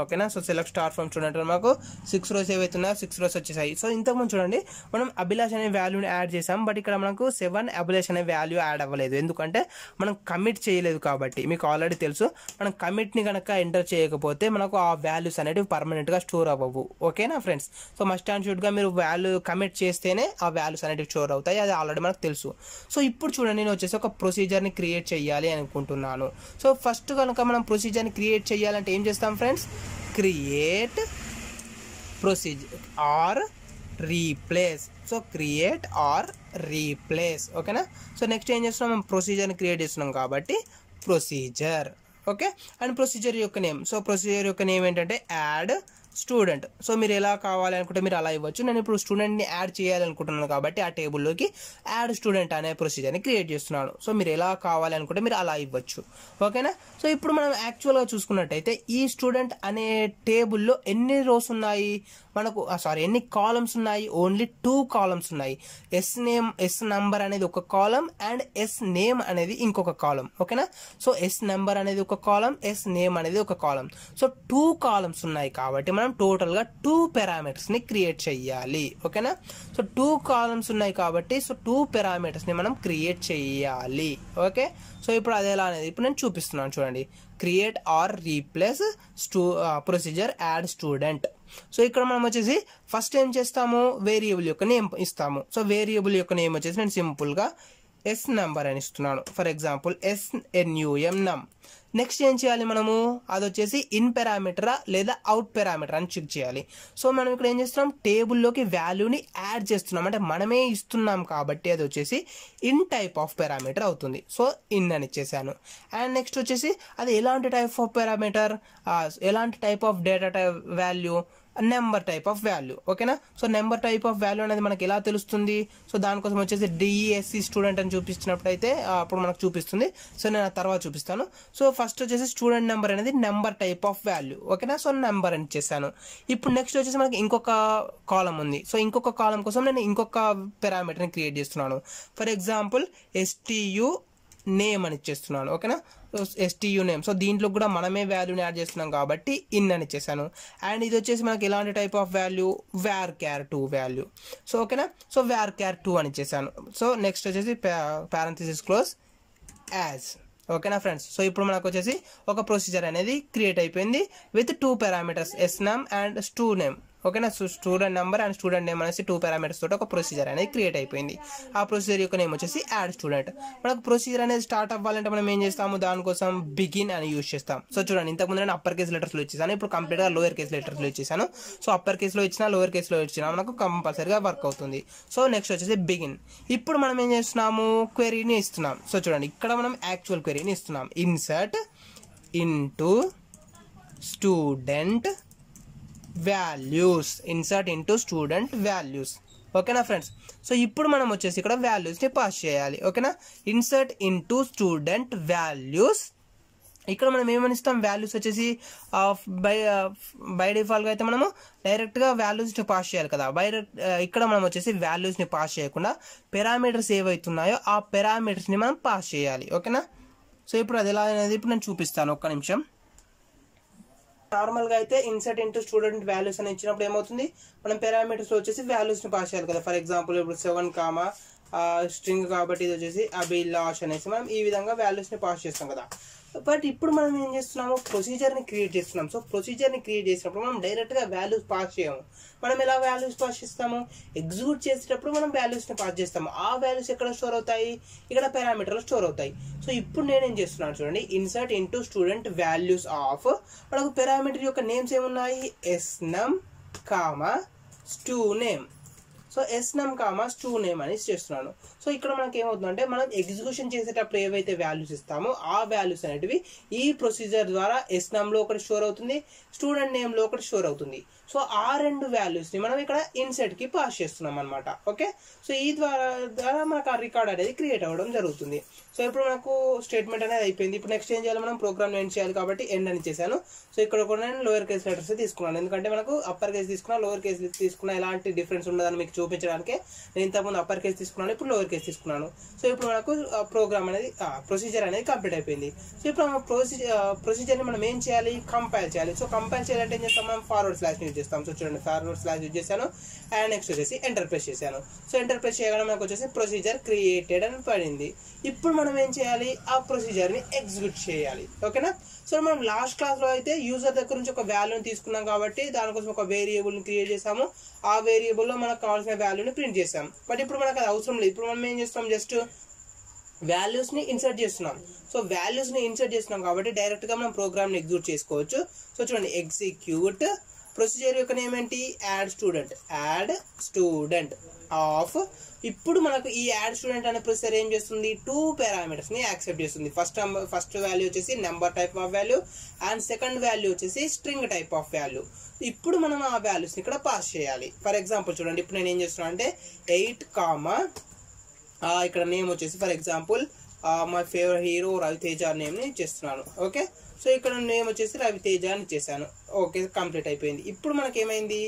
ఓకేనా? So select star from student మాకు 6 rows ఏవైతే ఉన్నాయో 6 rows వచ్చేసాయి. సో ఇంతకుముందు చూడండి, మనం అభిలాష్ అనే వాల్యూని యాడ్ చేసాం. బట్ ఇక్కడ మనకు 7 అభిలాష్ అనే వాల్యూ యాడ్ అవ్వలేదు. ఎందుకంటే మనం కమిట్ చేయలేదు కాబట్టి. మీకు ఆల్రెడీ తెలుసు, మనం కమిట్ని కనుక ఎంటర్ చేయకపోతే మనకు ఆ వాల్యూస్ అనేవి పర్మనెంట్గా స్టోర్ అవ్వవు. ఓకేనా ఫ్రెండ్స్? సో మస్ట్ అండ్ షుడ్గా మీరు వాల్యూ కమిట్ చేస్తేనే ఆ వాల్యూస్ అనేవి స్టోర్ అవుతాయి. అది ఆల్రెడీ మనకు తెలుసు. సో ఇప్పుడు చూడండి, నేను వచ్చేసి ఒక ప్రొసీజర్ని క్రియేట్ చేయాలి అనుకుంటున్నాను. సో ఫస్ట్ కనుక మనం ప్రొసీజర్ని క్రియేట్ చేయాలంటే ఏం చేస్తాం friends? Create procedure are replace. So create are replace. ఓకేనా? సో నెక్స్ట్ ఏం చేస్తున్నాం, మనం ప్రొసీజర్ని క్రియేట్ చేస్తున్నాం కాబట్టి ప్రొసీజర్. ఓకే, అండ్ ప్రొసీజర్ యొక్క నేమ్. సో ప్రొసీజర్ యొక్క నేమ్ ఏంటంటే యాడ్ స్టూడెంట్. సో మీరు ఎలా కావాలి అనుకుంటే మీరు అలా ఇవ్వచ్చు. నేను ఇప్పుడు స్టూడెంట్ని యాడ్ చేయాలనుకుంటున్నాను కాబట్టి ఆ టేబుల్లోకి యాడ్ స్టూడెంట్ అనే ప్రొసీజర్ని క్రియేట్ చేస్తున్నాను. సో మీరు ఎలా కావాలి అనుకుంటే మీరు అలా ఇవ్వచ్చు. ఓకేనా? సో ఇప్పుడు మనం యాక్చువల్గా చూసుకున్నట్టయితే ఈ స్టూడెంట్ అనే టేబుల్లో ఎన్ని rows ఉన్నాయి? మనకు ఎన్ని కాలమ్స్ ఉన్నాయి, ఓన్లీ 2 కాలమ్స్ ఉన్నాయి. ఎస్ నంబర్ అనేది ఒక కాలం అండ్ ఎస్ నేమ్ అనేది ఇంకొక కాలం. ఓకేనా, సో ఎస్ నెంబర్ అనేది ఒక కాలం, ఎస్ నేమ్ అనేది ఒక కాలం. సో 2 కాలమ్స్ ఉన్నాయి కాబట్టి మనం టోటల్ గా 2 పారామీటర్స్ ని క్రియేట్ చేయాలి. ఓకేనా, సో 2 కాలమ్స్ ఉన్నాయి కాబట్టి సో 2 పారామీటర్స్ ని మనం క్రియేట్ చేయాలి. ఓకే, సో ఇప్పుడు అది ఎలా అనేది ఇప్పుడు నేను చూపిస్తున్నాను చూడండి. Create are replace procedure add student. So ఇక్కడ మనం వచ్చేసి ఫస్ట్ ఏం చేస్తాము, వేరియబుల్ యొక్క నేమ్ ఇస్తాము. సో వేరియబుల్ యొక్క నేమ్ వచ్చేసి నేను సింపుల్ గా ఎస్ నెంబర్ అని ఇస్తున్నాను. ఫర్ ఎగ్జాంపుల్ SNUM నమ్. నెక్స్ట్ ఏం చేయాలి మనము, అది వచ్చేసి ఇన్ పారామీటరా లేదా అవుట్ పారామీటర్ అని చెక్ చేయాలి. సో మనం ఇక్కడ ఏం చేస్తున్నాం, టేబుల్లోకి వాల్యూని యాడ్ చేస్తున్నాం, అంటే మనమే ఇస్తున్నాం కాబట్టి అది వచ్చేసి ఇన్ టైప్ ఆఫ్ పారామీటర్ అవుతుంది. సో ఇన్ అని ఇచ్చేసాను. అండ్ నెక్స్ట్ వచ్చేసి అది ఎలాంటి టైప్ ఆఫ్ పారామీటర్, ఎలాంటి type of data type value, number type of value. ఓకేనా, so number type of value అనేది మనకి ఎలా తెలుస్తుంది, సో దానికోసం వచ్చేసి DESC స్టూడెంట్ అని చూపించినప్పుడు అయితే అప్పుడు మనకు చూపిస్తుంది. సో నేను ఆ తర్వాత చూపిస్తాను. సో ఫస్ట్ వచ్చేసి స్టూడెంట్ నెంబర్ అనేది నెంబర్ టైప్ ఆఫ్ వాల్యూ. ఓకేనా, సో నెంబర్ అని ఇచ్చేసాను. ఇప్పుడు నెక్స్ట్ వచ్చేసి మనకి ఇంకొక కాలం ఉంది. సో ఇంకొక కాలం కోసం నేను ఇంకొక పారామీటర్ని క్రియేట్ చేస్తున్నాను. ఫర్ ఎగ్జాంపుల్ STU నేమ్ అని ఇచ్చేస్తున్నాను. ఓకేనా, STU నేమ్. సో దీంట్లో కూడా మనమే వాల్యూని యాడ్ చేస్తున్నాం కాబట్టి ఇన్ అని ఇచ్చేసాను. అండ్ ఇది వచ్చేసి మనకి ఎలాంటి type of value, varchar2 value. So ఓకేనా, సో varchar2 అని ఇచ్చేసాను. సో నెక్స్ట్ వచ్చేసి పారెంథసిస్ క్లోజ్ యాజ్. ఓకేనా ఫ్రెండ్స్, సో ఇప్పుడు మనకు వచ్చేసి ఒక ప్రొసీజర్ అనేది క్రియేట్ అయిపోయింది with 2 parameters SNum and STUName. ఓకేనా, student number and student name అనేసి 2 పారామీటర్స్ తోటి ఒక ప్రొసీజర్ అనేది క్రియేట్ అయిపోయింది. ఆ ప్రొసీజర్ యొక్క నేమ్ వచ్చేసి యాడ్ స్టూడెంట్. మనకు ప్రొసీజర్ అనేది స్టార్ట్ అవ్వాలంటే మనం ఏం చేస్తాము, దానికోసం బిగిన్ అని యూజ్ చేస్తాం. సో చూడండి, ఇంతకుముందు నేను అప్పర్ కేస్ లెటర్స్లో ఇచ్చేసాను, ఇప్పుడు కంప్లీట్గా లోయర్ కేస్ లెటర్స్లో ఇచ్చేసాను. సో అప్పర్ కేస్లో ఇచ్చినా లోయర్ కేస్లో ఇచ్చినా మనకు కంపల్సరీగా వర్క్ అవుతుంది. సో నెక్స్ట్ వచ్చేసి బిగిన్. ఇప్పుడు మనం ఏం చేస్తున్నాము, క్వెరీని ఇస్తున్నాం. సో చూడండి, ఇక్కడ మనం యాక్చువల్ క్వెరీని ఇస్తున్నాం. Insert into student values, insert into student values. ఓకేనా ఫ్రెండ్స్, సో ఇప్పుడు మనం వచ్చేసి ఇక్కడ వాల్యూస్ని పాస్ చేయాలి. ఓకేనా, ఇన్సర్ట్ ఇంటూ స్టూడెంట్ వాల్యూస్. ఇక్కడ మనం ఏమని ఇస్తాం, వాల్యూస్ వచ్చేసి బై డిఫాల్ట్గా అయితే మనము డైరెక్ట్గా వాల్యూస్ని పాస్ చేయాలి కదా. ఇక్కడ మనం వచ్చేసి వాల్యూస్ని పాస్ చేయకుండా పారామీటర్స్ ఏవైతున్నాయో ఆ పారామీటర్స్ని మనం పాస్ చేయాలి. ఓకేనా, సో ఇప్పుడు అది ఎలా అనేది ఇప్పుడు నేను చూపిస్తాను, ఒక్క నిమిషం. నార్మల్గా అయితే ఇన్సర్ట్ ఇంటూ స్టూడెంట్ వాల్యూస్ అని ఇచ్చినప్పుడు ఏమవుతుంది, మనం పారామీటర్స్ వచ్చేసి వాల్యూస్ని పాస్ చేయాలి కదా. ఫర్ ఎగ్జాంపుల్ ఇప్పుడు 7, స్ట్రింగ్ కాబట్టి ఇది వచ్చేసి అభిలాష్ అనేసి మనం ఈ విధంగా వాల్యూస్ని పాస్ చేస్తాం కదా. బట్ ఇప్పుడు మనం ఏం చేస్తున్నాము, ప్రొసీజర్ని క్రియేట్ చేస్తున్నాం. సో ప్రొసీజర్ని క్రియేట్ చేసినప్పుడు మనం డైరెక్ట్గా వాల్యూస్ పాస్ చేయము. మనం ఎలా వాల్యూస్ పాస్ చేస్తాము, ఎగ్జిక్యూట్ చేసేటప్పుడు మనం వాల్యూస్ని పాస్ చేస్తాము. ఆ వాల్యూస్ ఎక్కడ స్టోర్ అవుతాయి, ఇక్కడ పారామీటర్లో స్టోర్ అవుతాయి. సో ఇప్పుడు నేనేం చేస్తున్నాను చూడండి, insert into student values of, మనకు పారామీటర్ యొక్క నేమ్స్ ఏమున్నాయి, SNum, STUName. So SNum, STUName అని చేస్తున్నాను. సో ఇక్కడ మనకి ఏమవుతుందంటే, మనం ఎగ్జిక్యూషన్ చేసేటప్పుడు ఏవైతే వాల్యూస్ ఇస్తామో ఆ వాల్యూస్ అనేటివి ఈ ప్రొసీజర్ ద్వారా SNumలో ఒకటి స్టోర్ అవుతుంది, స్టూడెంట్ నేమ్లో ఒకటి స్టోర్ అవుతుంది. సో ఆ 2 వాల్యూస్ని మనం ఇక్కడ ఇన్సర్ట్కి పాస్ చేస్తున్నాం అనమాట. ఓకే, సో ఈ ద్వారా మనకు ఆ రికార్డ్ అనేది క్రియేట్ అవ్వడం జరుగుతుంది. సో ఇప్పుడు మనకు స్టేట్మెంట్ అనేది అయిపోయింది. ఇప్పుడు నెక్స్ట్ ఏం చేయాలి, మనం ప్రోగ్రామ్ ఎండ్ చేయాలి కాబట్టి ఎండ్ అని చేశాను. సో ఇక్కడ కూడా నేను లోయర్ కేస్ లెటర్స్ తీసుకున్నాను, ఎందుకంటే మనకు అప్పర్ కేస్ తీసుకున్నా లోయర్ కేస్ తీసుకున్నా ఎలాంటి డిఫరెన్స్ ఉండదని మీకు చూపించడానికి. నేను ఇంతకుముందు అప్పర్ కేస్ తీసుకున్నాను, ఇప్పుడు లోయర్ కేస్ తీసుకున్నాను. సో ఇప్పుడు మనకు ప్రోగ్రామ్ అనేది ప్రొసీజర్ అనేది కంప్లీట్ అయిపోయింది. సో ఇప్పుడు ప్రొసీజర్ని మనం ఏం చేయాలి, కంపైల్ చేయాలి. సో కంపైల్ చేయాలంటే ఏం చేస్తాం, మనం ఫార్వర్డ్ స్లాష్ యూజ్ చేస్తాం. సో చూడండి, ఫార్వర్డ్ స్లాష్ యూజ్ చేశాను అండ్ నెక్స్ట్ వచ్చేసి ఎంటర్ ప్రెస్ చేశాను. సో ఎంటర్ ప్రెస్ చేయగానే మనకు వచ్చేసి ప్రొసీజర్ క్రియేటెడ్ అని పడింది. ఇప్పుడు మనం ఏం చేయాలి, ఆ ప్రొసీజర్ని ఎగ్జిక్యూట్ చేయాలి. ఓకేనా, సో మనం లాస్ట్ క్లాస్లో అయితే యూజర్ దగ్గర నుంచి ఒక వాల్యూని తీసుకున్నాం కాబట్టి దానికోసం ఒక వేరియబుల్ని క్రియేట్ చేసాము. ఆ వేరియబుల్లో మనకు కావాల్సిన వాల్యూని ప్రింట్ చేసాం. బట్ ఇప్పుడు మనకు అది అవసరం లేదు. ఇప్పుడు మనం ఏం చేస్తాం, జస్ట్ వాల్యూస్ని ఇన్సర్ట్ చేస్తున్నాం. సో వాల్యూస్ని ఇన్సర్ట్ చేస్తున్నాం కాబట్టి డైరెక్ట్గా మనం ప్రోగ్రామ్ని ఎగ్జిక్యూట్ చేసుకోవచ్చు. సో చూడండి, ఎగ్జిక్యూట్ ప్రొసీజర్ యొక్క నేమ్ ఏంటి, యాడ్ స్టూడెంట్ ఆఫ్. ఇప్పుడు మనకు ఈ యాడ్ స్టూడెంట్ అనే ప్రొసీజర్ ఏం చేస్తుంది, 2 పారామీటర్స్ ని యాక్సెప్ట్ చేస్తుంది. ఫస్ట్ వాల్యూ వచ్చేసి number type of value and second value వచ్చేసి స్ట్రింగ్ టైప్ ఆఫ్ వాల్యూ. ఇప్పుడు మనం ఆ వాల్యూస్ ఇక్కడ పాస్ చేయాలి. ఫర్ ఎగ్జాంపుల్ చూడండి, ఇప్పుడు నేను ఏం చేస్తున్నాను అంటే 8, ఇక్కడ నేమ్ వచ్చేసి for example my favourite hero Ravi Teja name ని చేస్తున్నాను. ఓకే, సో ఇక్కడ నేమ్ వచ్చేసి రవితేజ అని ఇచ్చేసాను. ఓకే, కంప్లీట్ అయిపోయింది. ఇప్పుడు మనకి ఏమైంది,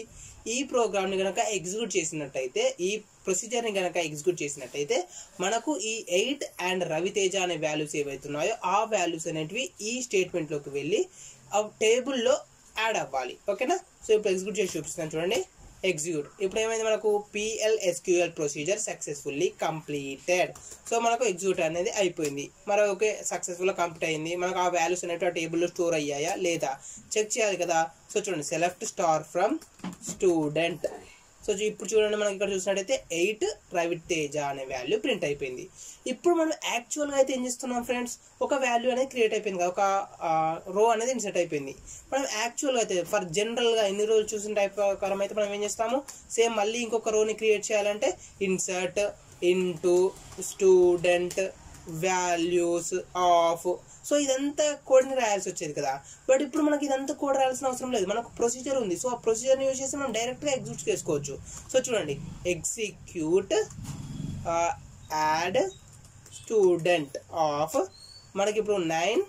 ఈ ప్రోగ్రామ్ని కనుక ఎగ్జిక్యూట్ చేసినట్టయితే, ఈ ప్రొసీజర్ని కనుక ఎగ్జిక్యూట్ చేసినట్టయితే మనకు ఈ 8 అండ్ రవితేజ అనే వాల్యూస్ ఏవైతున్నాయో ఆ వాల్యూస్ అనేటివి ఈ స్టేట్మెంట్లోకి వెళ్ళి ఆ టేబుల్లో యాడ్ అవ్వాలి. ఓకేనా. సో ఇప్పుడు ఎగ్జిక్యూట్ చేసి చూపిస్తాను చూడండి. ఎగ్జిక్యూట్. ఇప్పుడు ఏమైంది, మనకు PL/SQL procedure successfully completed. So మనకు ఎగ్జిక్యూట్ అనేది అయిపోయింది. మరి ఓకే, సక్సెస్ఫుల్గా కంప్లీట్ అయింది. మనకు ఆ వాల్యూస్ అనేవి ఆ టేబుల్లో స్టోర్ అయ్యాయా లేదా చెక్ చేయాలి కదా. సో చూడండి, select star from student. So ఇప్పుడు చూడండి, మనకి ఇక్కడ చూసినట్టయితే 8 రవితేజ అనే వాల్యూ ప్రింట్ అయిపోయింది. ఇప్పుడు మనం యాక్చువల్గా అయితే ఏం చేస్తున్నాం ఫ్రెండ్స్, ఒక వాల్యూ అనేది క్రియేట్ అయిపోయింది కదా, ఒక రో అనేది ఇన్సర్ట్ అయిపోయింది. మనం యాక్చువల్గా అయితే ఫర్ జనరల్గా ఎన్ని రోజులు చూసిన టైప్ ప్రకారం అయితే మనం ఏం చేస్తాము, సేమ్ మళ్ళీ ఇంకొక రోని క్రియేట్ చేయాలంటే insert into student values of. So ఇదంతా కోడ్ని రాయాల్సి వచ్చేది కదా. బట్ ఇప్పుడు మనకి ఇదంతా కోడ్ రాయాల్సిన అవసరం లేదు, మనకు ప్రొసీజర్ ఉంది. సో ఆ ప్రొసీజర్ని యూజ్ చేసి మనం డైరెక్ట్గా ఎగ్జిక్యూట్ చేసుకోవచ్చు. సో చూడండి, ఎగ్జిక్యూట్ యాడ్ స్టూడెంట్ ఆఫ్, మనకి ఇప్పుడు 9,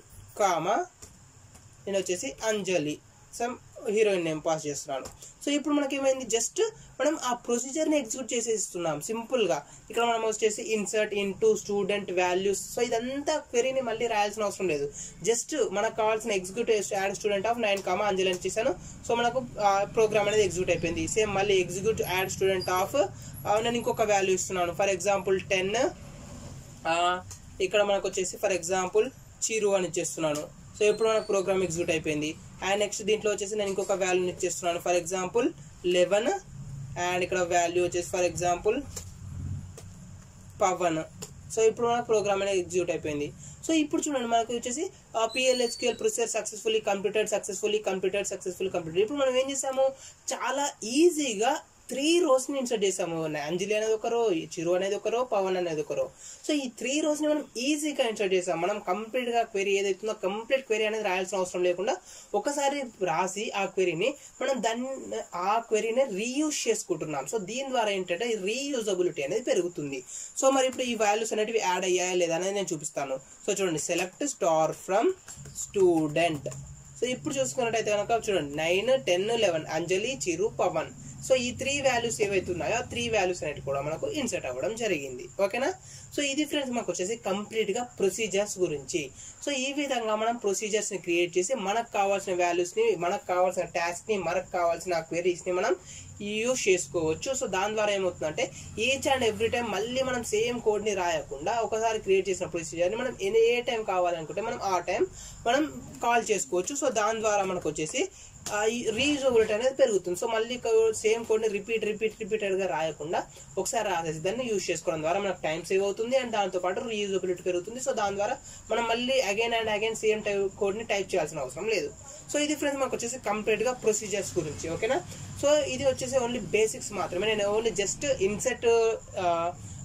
నేను వచ్చేసి అంజలి సమ్ హీరోయిన్ నేమ్ పాస్ చేస్తున్నాను. సో ఇప్పుడు మనకి ఏమైంది, జస్ట్ మనం ఆ ప్రొసీజర్ని ఎగ్జిక్యూట్ చేసేస్తున్నాం సింపుల్గా. ఇక్కడ మనం వచ్చేసి insert into student values. So ఇదంతా క్వెరీని మళ్ళీ రాయాల్సిన అవసరం లేదు. జస్ట్ మనకు కావాల్సిన ఎగ్జిక్యూట్ యాడ్ స్టూడెంట్ ఆఫ్ 9, అంజలి అని చేశాను. సో మనకు ప్రోగ్రామ్ అనేది ఎగ్జిక్యూట్ అయిపోయింది. సేమ్ మళ్ళీ ఎగ్జిక్యూట్ యాడ్ స్టూడెంట్ ఆఫ్, నేను ఇంకొక వాల్యూ ఇస్తున్నాను, ఫర్ ఎగ్జాంపుల్ 10. ఇక్కడ మనకు వచ్చేసి ఫర్ ఎగ్జాంపుల్ చిరు అని ఇచ్చేస్తున్నాను. సో ఇప్పుడు మనకు ప్రోగ్రామ్ ఎగ్జిక్యూట్ అయిపోయింది. అండ్ నెక్స్ట్ దీంట్లో వచ్చేసి నేను ఇంకొక వాల్యూని ఇచ్చేస్తున్నాను, ఫర్ ఎగ్జాంపుల్ 11. అండ్ ఇక్కడ వాల్యూ వచ్చేసి ఫర్ ఎగ్జాంపుల్ పవన్. సో ఇప్పుడు మనకు ప్రోగ్రామ్ అనేది ఎగ్జిక్యూట్ అయిపోయింది. సో ఇప్పుడు చూడండి, మనకు వచ్చేసి PL/SQL ప్రొసీజర్ సక్సెస్ఫుల్లీ కంప్లీటెడ్. ఇప్పుడు మనం ఏం చేసాము, చాలా ఈజీగా 3 రోస్ని ఇన్సర్ట్ చేసాము. అంజలి అనేది ఒక రో, చిరు అనేది ఒక రో, పవన్ అనేది ఒక రో. సో ఈ 3 రోస్ని మనం ఈజీగా ఇన్సర్ట్ చేసాం. మనం కంప్లీట్గా క్వెరీ ఏదైతుందో కంప్లీట్ క్వెరీ అనేది రాయాల్సిన అవసరం లేకుండా ఒకసారి రాసి ఆ క్వెరీని మనం ఆ క్వెరీని రీయూజ్ చేసుకుంటున్నాం. సో దీని ద్వారా ఏంటంటే రీయూజబిలిటీ అనేది పెరుగుతుంది. సో మరి ఇప్పుడు ఈ వాల్యూస్ అనేటివి యాడ్ అయ్యాయా లేదా అనేది నేను చూపిస్తాను. సో చూడండి, select star from student. So ఇప్పుడు చూసుకున్నట్టయితే కనుక చూడండి, 9, 10, 11 అంజలి, చిరు, పవన్. సో ఈ 3 వాల్యూస్ ఏవైతున్నాయో ఆ 3 వాల్యూస్ అనేవి కూడా మనకు ఇన్సర్ట్ అవ్వడం జరిగింది. ఓకేనా. సో ఇది ఫ్రెండ్స్ మనకు వచ్చేసి కంప్లీట్గా ప్రొసీజర్స్ గురించి. సో ఈ విధంగా మనం ప్రొసీజర్స్ని క్రియేట్ చేసి మనకు కావాల్సిన వాల్యూస్ని, మనకు కావాల్సిన టాస్క్ని, మనకు కావాల్సిన క్వెరీస్ని మనం యూజ్ చేసుకోవచ్చు. సో దాని ద్వారా ఏమవుతుందంటే ఈచ్ అండ్ ఎవ్రీ టైం మళ్ళీ మనం సేమ్ కోడ్ని రాయకుండా ఒకసారి క్రియేట్ చేసిన ప్రొసీజర్ని మనం ఏ టైం కావాలనుకుంటే మనం ఆ టైం మనం కాల్ చేసుకోవచ్చు. సో దాని ద్వారా మనకు వచ్చేసి రీయూజబిలిటీ అనేది పెరుగుతుంది. సో మళ్ళీ సేమ్ కోడ్ని రిపీటెడ్గా రాయకుండా ఒకసారి రాసేసి దాన్ని యూజ్ చేసుకోవడం ద్వారా మనకు టైం సేవ్ అవుతుంది అండ్ దాంతోపాటు రీయూజబిలిటీ పెరుగుతుంది. సో దాని ద్వారా మనం మళ్ళీ అగైన్ అండ్ అగైన్ సేమ్ కోడ్ని టైప్ చేయాల్సిన అవసరం లేదు. సో ఇది ఫ్రెండ్స్ మనకు వచ్చేసి కంప్లీట్గా ప్రొసీజర్స్ గురించి. ఓకేనా. సో ఇది వచ్చేసి ఓన్లీ బేసిక్స్ మాత్రమే. నేను ఓన్లీ జస్ట్ ఇన్సర్ట్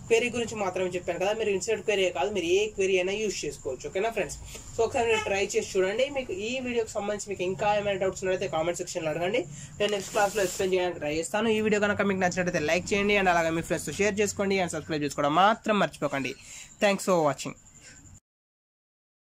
క్వెరీ గురించి మాత్రమే చెప్పాను కదా. మీరు ఇన్సర్ట్ క్వెరీ కాదు, మీరు ఏ క్వెరీ అయినా యూజ్ చేసుకోవచ్చు. ఓకేనా ఫ్రెండ్స్. సో ఒకసారి మీరు ట్రై చేసి చూడండి. మీకు ఈ వీడియోకి సంబంధించి మీకు ఇంకా ఏమైనా డౌట్స్ ఉన్నట్లయితే కామెంట్ సెక్షన్లో అడగండి. నేను నెక్స్ట్ క్లాస్లో ఎక్స్ప్లెయిన్ చేయడానికి ట్రై చేస్తాను. ఈ వీడియో కనుక మీకు నచ్చినట్లయితే లైక్ చేయండి అండ్ అలాగే మీ ఫ్రెండ్స్తో షేర్ చేసుకోండి అండ్ సబ్స్క్రైబ్ చేసుకోవడం మాత్రం మర్చిపోకండి. Thanks for watching.